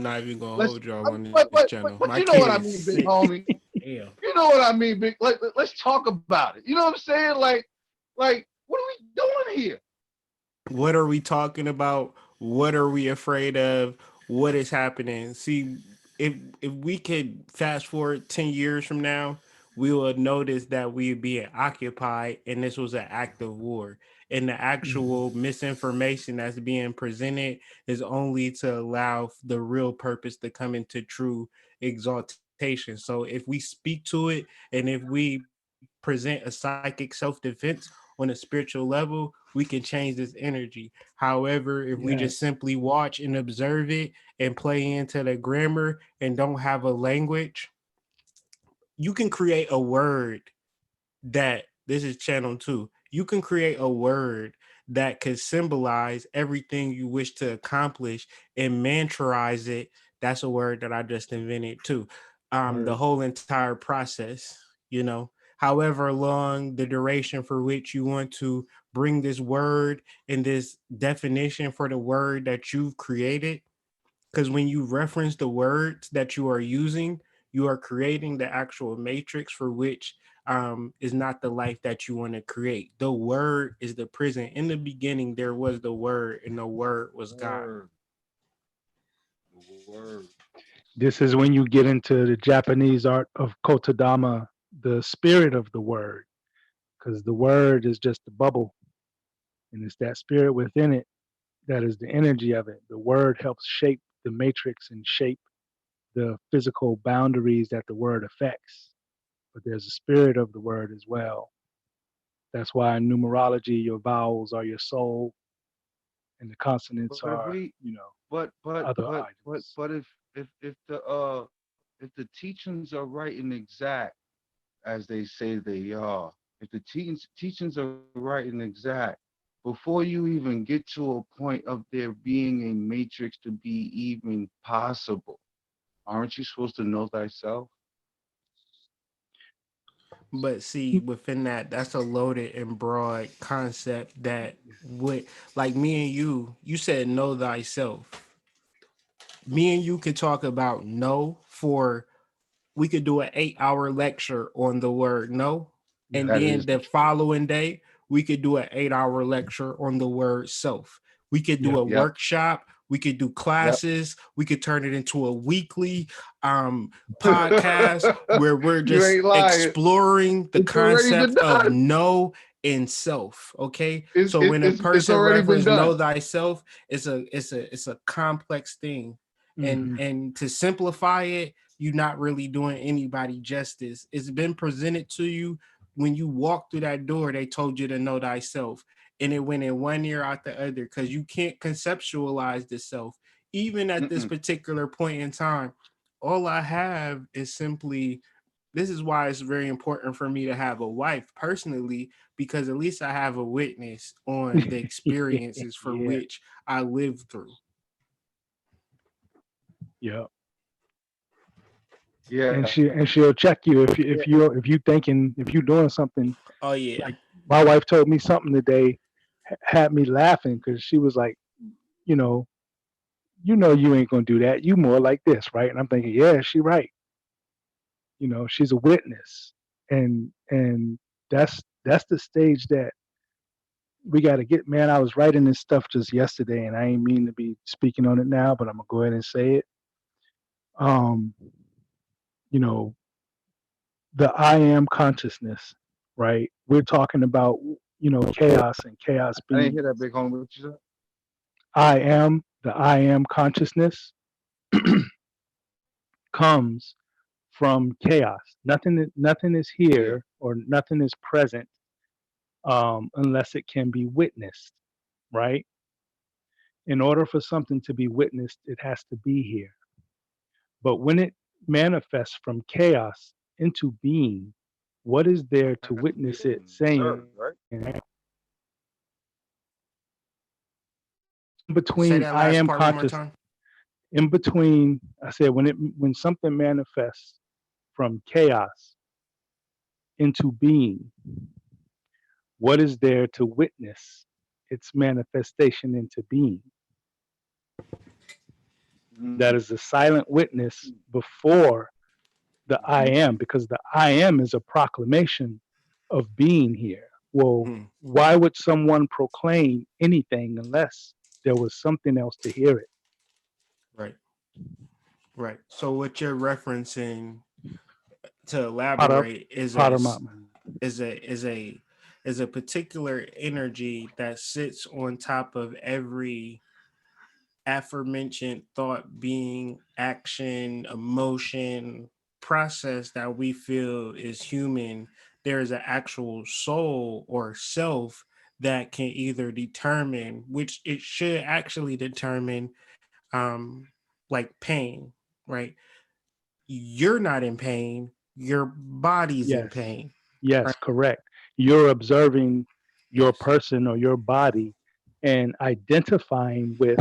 not even gonna Let's hold y'all on this channel. My but you know kid what I is mean, big sick. homie. Damn. You know what I mean, big. Let's talk about it. You know what I'm saying? Like what are we doing here? What are we talking about? What are we afraid of? What is happening? See, if we could fast forward 10 years from now, we will notice that we're being occupied and this was an act of war. And the actual misinformation that's being presented is only to allow the real purpose to come into true exaltation. So if we speak to it and if we present a psychic self-defense on a spiritual level, we can change this energy. However, if we just Yes. simply watch and observe it and play into the grammar and don't have a language, you can create a word that this is channel 2. You can create a word that could symbolize everything you wish to accomplish and mantraize it. That's a word that I just invented too. The Word. whole entire process, however long the duration for which you want to bring this word and this definition for the word that you've created, because when you reference the words that you are using, you are creating the actual matrix for which is not the life that you want to create. The word is the prison. In the beginning, there was the word, and the word was God. Word, word. This is when you get into the Japanese art of Kotodama, the spirit of the word, because the word is just a bubble, and it's that spirit within it that is the energy of it. The word helps shape the matrix and shape the physical boundaries that the word affects. But there's a spirit of the word as well. That's why in numerology, your vowels are your soul, and the consonants But are, we, but other but but items. but if the teachings are right and exact as they say they are, if the teachings are right and exact, before you even get to a point of there being a matrix to be even possible, aren't you supposed to know thyself? But see, within that, that's a loaded and broad concept that would, like me and you said, know thyself. Me and you could talk about no for we could do an 8 hour lecture on the word no. And That then is the the truth. following day, we could do an 8 hour lecture on the word self. We could do Yep. a Yep. workshop. We could do Yep. classes. We could turn it into a weekly podcast where we're You just ain't lying. exploring the It's already been concept of done. no in self. Okay. It's So it, when a it's person already been reference know done. thyself, it's a complex thing. And Hmm. and to simplify it, you're not really doing anybody justice. It's been presented to you when you walk through that door. They told you to know thyself, and it went in one ear out the other because you can't conceptualize the self. Even at this Mm-mm. particular point in time, all I have is simply. This is why it's very important for me to have a wife personally, because at least I have a witness on the experiences for Yeah. which I lived through. Yep. Yeah. And she'll check you if you thinking if you doing something. Oh yeah, Like my wife told me something today, had me laughing because she was like, you know, you ain't gonna do that. You more like this, right? And I'm thinking, yeah, she right. She's a witness, and that's the stage that we got to get. Man, I was writing this stuff just yesterday, and I ain't mean to be speaking on it now, but I'm gonna go ahead and say it. Um, you know, the I am consciousness, right? We're talking about chaos and chaos I didn't being hear that big homie. What you said? the I am consciousness comes from chaos. Nothing is Yeah. here or nothing is present unless it can be witnessed, right? In order for something to be witnessed, it has to be here. But when it manifests from chaos into being, what is there to Has to be witness it observed, saying, right? say between that I last am part one more conscious, time. in between, I said, when something manifests from chaos into being, what is there to witness its manifestation into being? That Mm-hmm. is the silent witness before the I am, because the I am is a proclamation of being here. Well, Hmm. why would someone proclaim anything unless there was something else to hear it? Right, right. So what you're referencing to Potter, elaborate Potter Mama. is a is a is a particular energy that sits on top of every aforementioned thought, being, action, emotion, process that we feel is human. There is an actual soul or self that can either determine, which it should actually determine, like pain, right? You're not in pain, your body's in Yes, pain, yes, right? correct. You're observing your Yes, person or your body and identifying with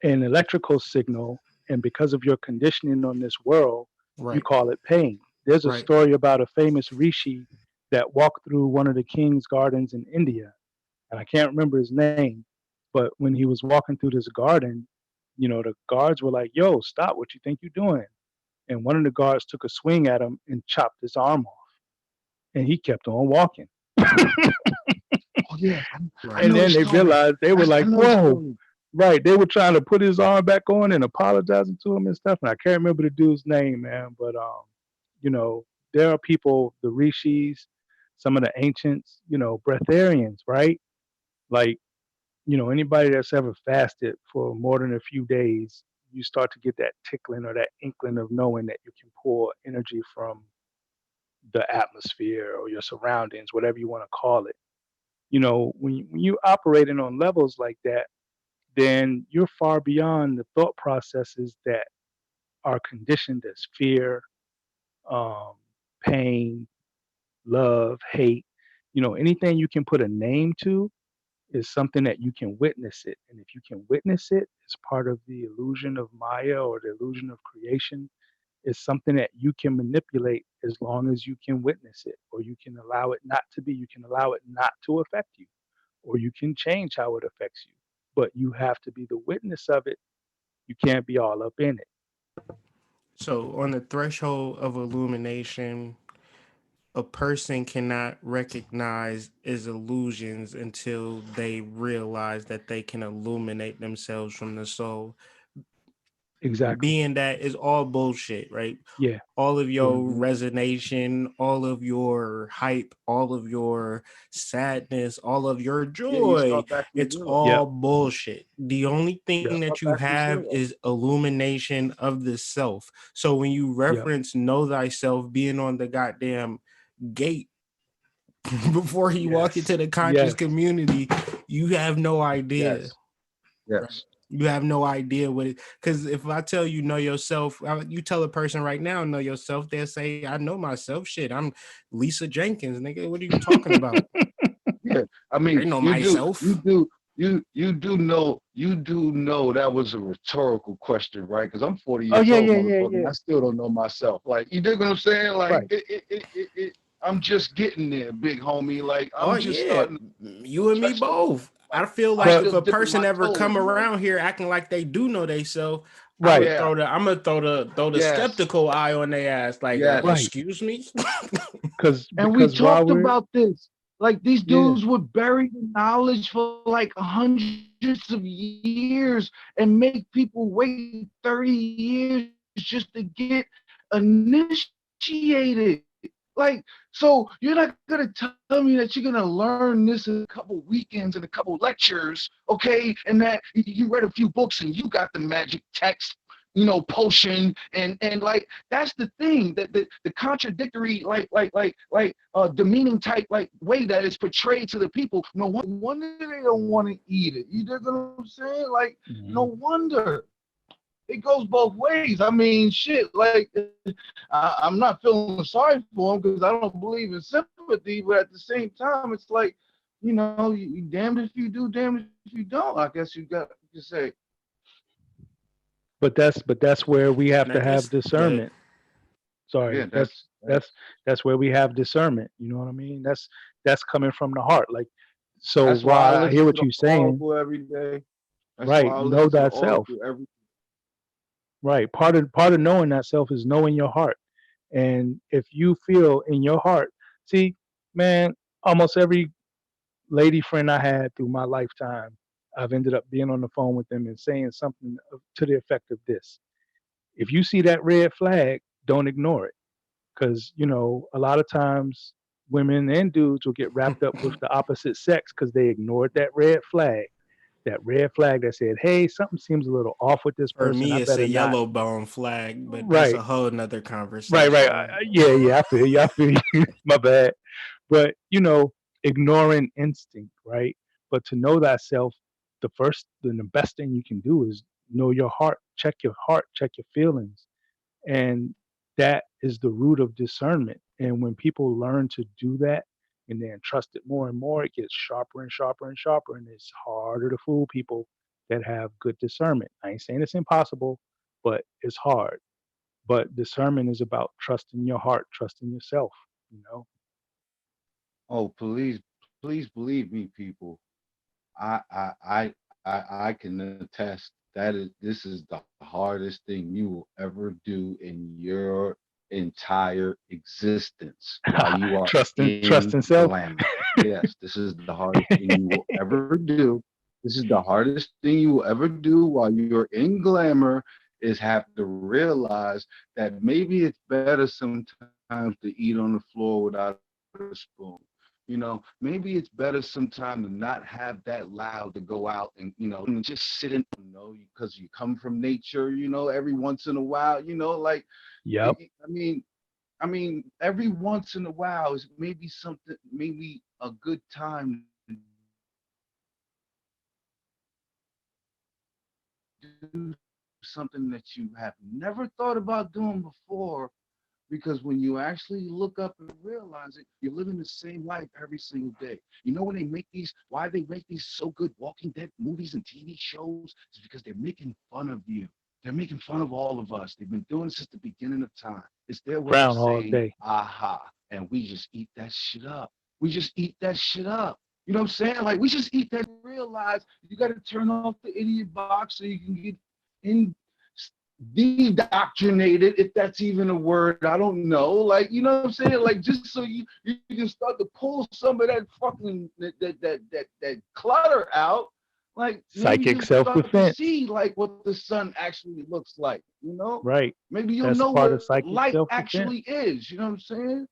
an electrical signal. And because of your conditioning on this world, you right, call it pain. There's a right, story about a famous rishi that walked through one of the king's gardens in India, and I can't remember his name, but when he was walking through this garden, the guards were like, "Yo, stop! What you think you're doing?" And one of the guards took a swing at him and chopped his arm off, and he kept on walking. Oh yeah, I right, And know the then they story. realized they were I like, know the "Whoa!" story. Right? They were trying to put his arm back on and apologizing to him and stuff. And I can't remember the dude's name, man. But you know, there are people, the rishis, some of the ancients, breatharians, right? Like anybody that's ever fasted for more than a few days, you start to get that tickling or that inkling of knowing that you can pull energy from the atmosphere or your surroundings, whatever you want to call it. When you operating on levels like that, then you're far beyond the thought processes that are conditioned as fear, um, pain, love, hate. Anything you can put a name to is something that you can witness it. And if you can witness it, it's part of the illusion of Maya or the illusion of creation. It's something that you can manipulate as long as you can witness it, or you can allow it not to be. You can allow it not to affect you, or you can change how it affects you. But you have to be the witness of it You can't be all up in it. So on the threshold of illumination, a person cannot recognize his illusions until they realize that they can illuminate themselves from the soul. Exactly. Being that is all bullshit, right? Yeah. All of Yeah. your resonation, all of your hype, all of your sadness, all of your Yeah, you joy, start back from it's zero. Yep. all bullshit. The only Yep. thing that Start you back from have zero. is illumination of the self. So when you Yep. reference know thyself being on the goddamn gate before you walk Yes. into the conscious Yes. community, you have no idea. Yes. Right. Yes. You have no idea what it, because if I tell you know yourself, you tell a person right now know yourself, they'll say, I know myself. Shit, I'm Lisa Jenkins, nigga. What are you talking about? Yeah. I I mean, know you do, myself. you do know that was a rhetorical question, right? Because I'm 40 Oh years yeah, old, yeah, yeah, motherfucker, and yeah. I still don't know myself. Like, you dig what I'm saying? Like, Right. I'm just getting there, big homie. Like, Oh I'm just yeah, starting you and to me touch the, both. like, I feel I'm like But if still a dipping person my ever toe come in, man. around here acting like they do know they self, I right, would Yeah. I'm gonna throw the Yes. skeptical eye on their ass. Like, Yes. right. excuse me. And we Because while talked we're about this. Like, these yeah, dudes would bury the knowledge for like hundreds of years and make people wait 30 years just to get initiated. Like, so you're not gonna tell me that you're gonna learn this in a couple weekends and a couple lectures, okay? And that you read a few books and you got the magic text, potion, and like that's the thing, that the contradictory demeaning type like way that is portrayed to the people. No wonder they don't want to eat it. You dig what I'm saying? Like, no mhm. wonder. It goes both ways. I mean, shit. Like, I'm not feeling sorry for them because I don't believe in sympathy, but at the same time, it's like, you damned if you do, damned if you don't. I guess you can say, But that's where we have And I to have guess good. discernment. yeah, Sorry. That's where we have discernment. You know what I mean? That's coming from the heart. Like, so that's why I while I hear listen to what the you're saying, Oracle every day. That's why I right, listen know to the thyself. Oracle every. Right. Part of knowing that self is knowing your heart. And if you feel in your heart, see, man, almost every lady friend I had through my lifetime, I've ended up being on the phone with them and saying something to the effect of this. If you see that red flag, don't ignore it. Because, a lot of times women and dudes will get wrapped up with the opposite sex because they ignored that red flag that said, hey, something seems a little off with this For person. me, I it's a better not. yellow bone flag, but that's Right. a whole nother Right, right. conversation. Yeah, yeah. I feel you. I feel you. My bad. But ignoring instinct, right? But to know thyself, the best thing you can do is know your heart, check your feelings, and that is the root of discernment. And when people learn to do that and then trust it more and more, it gets sharper and sharper and sharper, and it's harder to fool people that have good discernment. I ain't saying it's impossible, but it's hard. But discernment is about trusting your heart, trusting yourself, you know? Oh, please believe me, people. I can attest this is the hardest thing you will ever do in your entire existence while you are in Trusting self. glamour. Yes, this is the hardest thing you will ever do. This is the hardest thing you will ever do while you're in glamour, is have to realize that maybe it's better sometimes to eat on the floor without a spoon. Maybe it's better sometimes to not have that loud to go out and and just sit in, because you come from nature, every once in a while, like, Yep. every once in a while is maybe a good time to do something that you have never thought about doing before. Because when you actually look up and realize it, you're living the same life every single day. You know, why they make these so good Walking Dead movies and TV shows? It's because they're making fun of you. They're making fun of all of us. They've been doing it since the beginning of time. It's their way of Groundhog saying, Day. aha. And we just eat that shit up. We just eat that shit up. You know what I'm saying? Like, we just eat that, realize you got to turn off the idiot box so you can get indoctrinated, if that's even a word, I don't know. Like, you know what I'm saying? Like, just so you can start to pull some of that fucking that clutter out. Like, maybe Psychic you'll start to self-defense. see like what the sun actually looks like. You know, Right. maybe you'll That's know part of what psychic light self-defense. actually is. You know what I'm saying?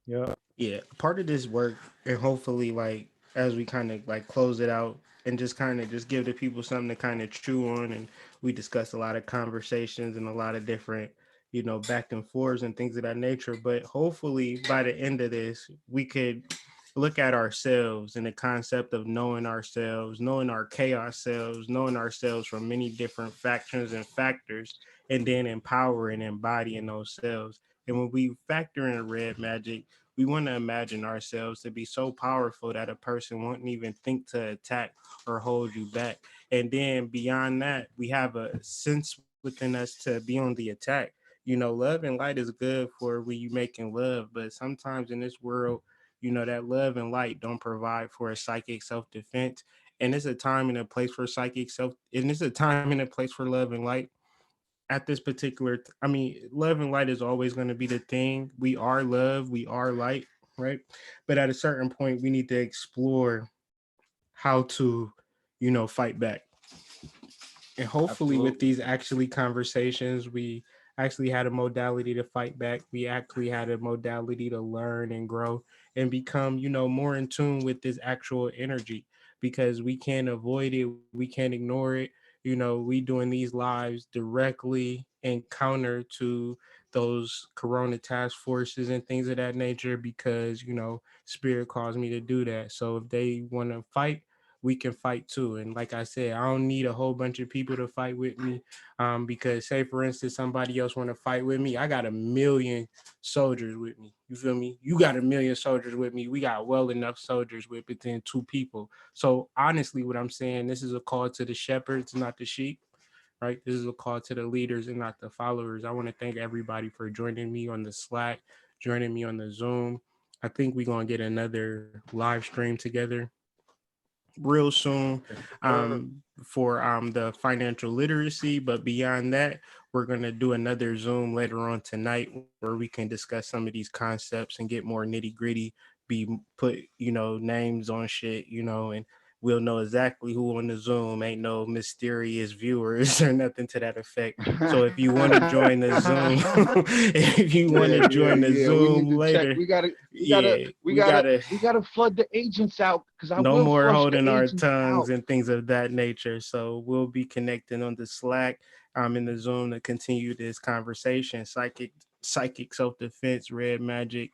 Yeah. Yeah, part of this work, and hopefully, like as we kind of like close it out and just kind of just give the people something to kind of chew on, and we discussed a lot of conversations and a lot of different, back and forths and things of that nature. But hopefully, by the end of this, we could look at ourselves and the concept of knowing ourselves, knowing our chaos selves, knowing ourselves from many different factions and factors, and then empower and embodying those selves. And when we factor in red magic, we want to imagine ourselves to be so powerful that a person won't even think to attack or hold you back. And then beyond that, we have a sense within us to be on the attack. Love and light is good for when you making love, but sometimes in this world, that love and light don't provide for a psychic self-defense. And it's a time and a place for psychic self, and it's a time and a place for love and light at this particular I mean, love and light is always going to be the thing. We are love, we are light, right? But at a certain point we need to explore how to fight back. And hopefully with Absolutely. these actually conversations, we actually had a modality to fight back. We actually had a modality to learn and grow and become more in tune with this actual energy, because we can't avoid it, we can't ignore it. We doing these lives directly and counter to those corona task forces and things of that nature, because spirit calls me to do that. So if they want to fight, we can fight too. And like I said, I don't need a whole bunch of people to fight with me, because say for instance somebody else want to fight with me, I got 1,000,000 soldiers with me. You feel me? You got 1,000,000 soldiers with me. We got well enough soldiers within two people. So honestly, what I'm saying, this is a call to the shepherds, not the sheep. Right? This is a call to the leaders and not the followers. I want to thank everybody for joining me on the Slack, joining me on the Zoom. I think we're gonna get another live stream together real soon, for the financial literacy. But beyond that, we're going to do another Zoom later on tonight where we can discuss some of these concepts and get more nitty gritty, be put names on shit, and we'll know exactly who on the Zoom. Ain't no mysterious viewers or nothing to that effect. So if you want to join the Zoom, if you want to join the Yeah. We need Zoom to check. later, We gotta, yeah, we gotta we gotta flood the agents out because I no will more flush the holding our agents tongues out. and things of that nature. So we'll be connecting on the Slack, in the Zoom to continue this conversation. Psychic self-defense, red magic,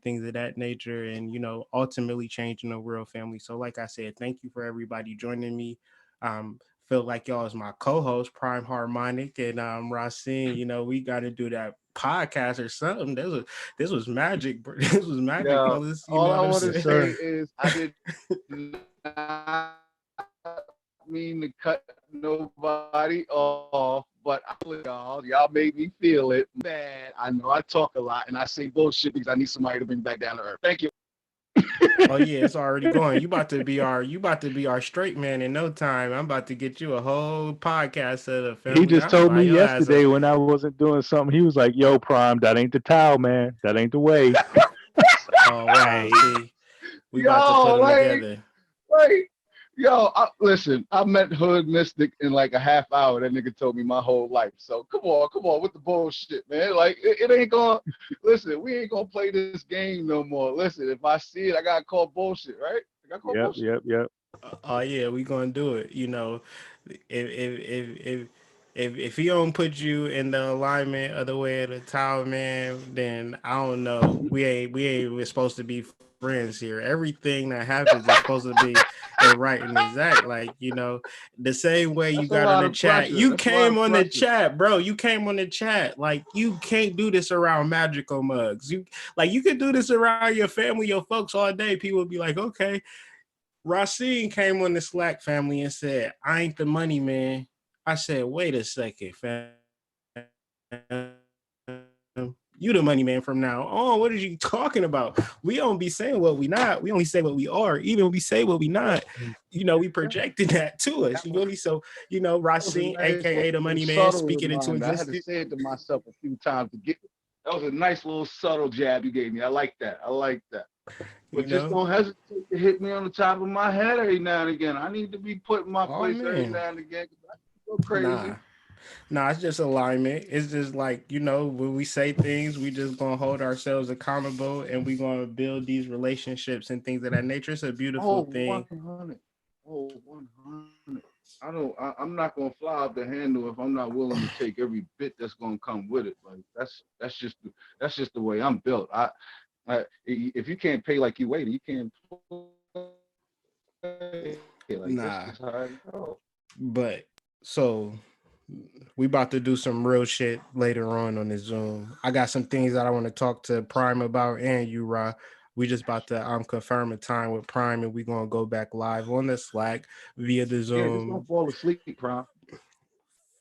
things of that nature, and ultimately changing the world, family. So like I said, thank you for everybody joining me. Feel like y'all is my co-host, Prime Harmonic, and Racine. We gotta do that podcast or something. This was magic, bro. This was magic, Yeah. fellas. You All know I what I'm want to Yes, saying? say sir. is I did not mean to cut nobody off, but y'all made me feel it bad. I know I talk a lot and I say bullshit because I need somebody to bring back down to earth. Thank you. Oh yeah, it's already going. You about to be our straight man in no time. I'm about to get you a whole podcast set up, He family. just I'm told by me your ass up. yesterday when I wasn't doing something. He was like, "Yo, Prime, that ain't the towel, man. That ain't the way." Oh wow, see, we about to put Yo, them together. like, yo, listen, I met Hood Mystic in like a half hour. That nigga told me my whole life. So come on with the bullshit, man. Like, it ain't gonna, listen, we ain't gonna play this game no more. Listen, if I see it, I gotta call bullshit, right? I gotta call Yep, bullshit. yep, yep. Oh yeah, we gonna do it. If he don't put you in the alignment of the way of the tower, man, then I don't know. We ain't supposed to be friends here. Everything that happens is supposed to be right and exact. Like the same way you That's a got on lot the of chat. pressure. You That's a lot came of on the pressure. chat, bro. You came on the chat. Like you can't do this around magical mugs. You could do this around your family, your folks all day. People would be like, okay. Racine came on the Slack, family, and said, I ain't the money man. I said, wait a second, fam. You ain't the money man. You the money man from now on. What are you talking about? We don't be saying what we not. We only say what we are. Even when we say what we not, we projected that to us. You feel me? So, That was a Rasheen, nice aka the little money man, subtle speaking into reminder. I had to existence. say it to myself a few times to get. That was a nice little subtle jab you gave me. I like that. But just don't hesitate to hit me on the top of my head every now and again. I need to be put in my place every now and again. I go crazy. Nah, it's just alignment. It's just like, when we say things, we just gonna hold ourselves accountable and we gonna build these relationships and things of that nature. It's a beautiful thing. 100. 100. I'm not gonna fly out the handle if I'm not willing to take every bit that's gonna come with it. Like that's just the way I'm built. If you can't pay like you waited, you can't play. Like that's Nah, just how I go. but so we about to do some real shit later on the Zoom. I got some things that I want to talk to Prime about and you, Ra. We just about to confirm a time with Prime and we gonna go back live on the Slack via the Yeah, just Zoom. don't fall asleep, Prime.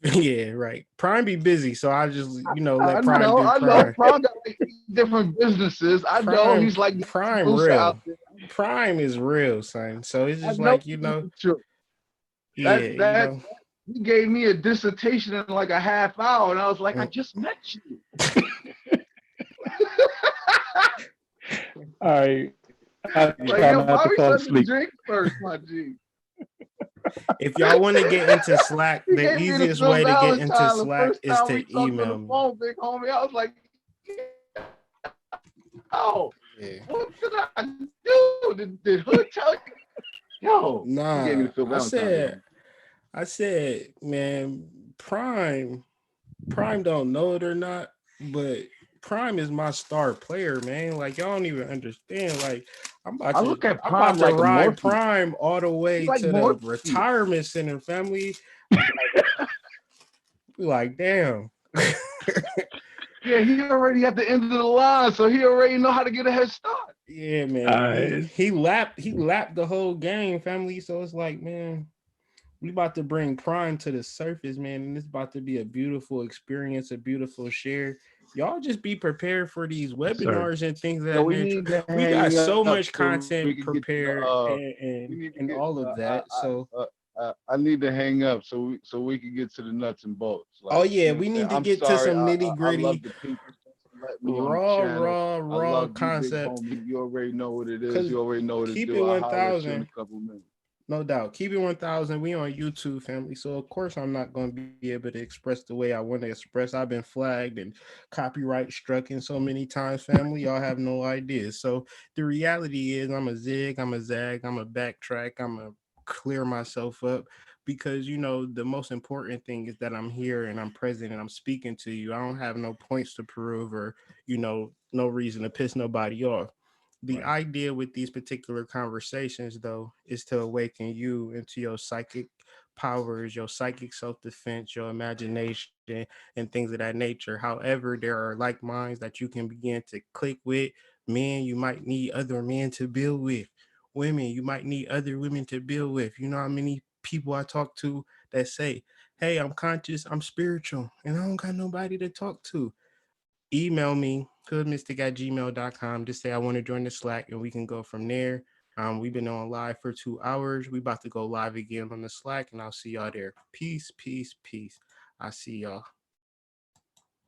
Yeah, right. Prime be busy, so I just I let Prime know, do I know. Prime. Prime got like 8 different businesses. I know Prime, he's like Prime Musa out real. there. Prime is real, son. So it's I just know like this is true. yeah, That he gave me a dissertation in like a half hour, and I was like, I just met you. All right. I Like, try yo, not to Bobby fall said to asleep. drink first, my G. if y'all want to get into Slack, He the gave me the easiest Phil way to get into Valentine the Slack first is time we to talked on email the me. phone, big homie. I was like, oh, Yeah. what did I do? Did Hood tell you? Yo, he gave me Nah, the Phil Valentine. I said, man, Prime don't know it or not, but Prime is my star player, man. Like y'all don't even understand. Like I'm I look at I'm Prime about to like a ride Morpheus. Prime all the He's way like to the Morpheus. retirement center, family. We like, damn. Yeah, he already at the end of the line, so he already know how to get a head start. Yeah, All man. right. He lapped the whole game, family. So it's like, man, we about to bring Prime to the surface, man, and it's about to be a beautiful experience, a beautiful share. Y'all just be prepared for these Yes, sir. webinars and things of Yo, that we nature. need to We got hang so up much so we content can get to the prepared we need to and get all of that. So I need to hang up so we can get to the nuts and bolts. oh Like, you yeah, know what I'm we saying? need to I'm get to sorry. some nitty I love gritty, the people. Thanks for letting me on the raw, channel. raw, I raw love you, big concept. homie. You already know what it is. Cause You already know what to keep it do. I'll holler at you in a 1,000. couple minutes. No doubt. Keep it 1,000. We on YouTube, family. So, of course, I'm not going to be able to express the way I want to express. I've been flagged and copyright struck in so many times, family. Y'all have no idea. So, the reality is, I'm a zig, I'm a zag, I'm a backtrack, I'm a clear myself up because, the most important thing is that I'm here and I'm present and I'm speaking to you. I don't have no points to prove or, no reason to piss nobody off. The Right. idea with these particular conversations, though, is to awaken you into your psychic powers, your psychic self-defense, your imagination, and things of that nature. However, there are like minds that you can begin to click with. Men, you might need other men to build with. Women, you might need other women to build with. You know how many people I talk to that say, hey, I'm conscious, I'm spiritual, and I don't got nobody to talk to. Email me, hoodmystic@gmail.com. Just say I want to join the Slack and we can go from there. We've been on live for 2 hours. We about to go live again on the Slack and I'll see y'all there. Peace, peace, peace. I see y'all.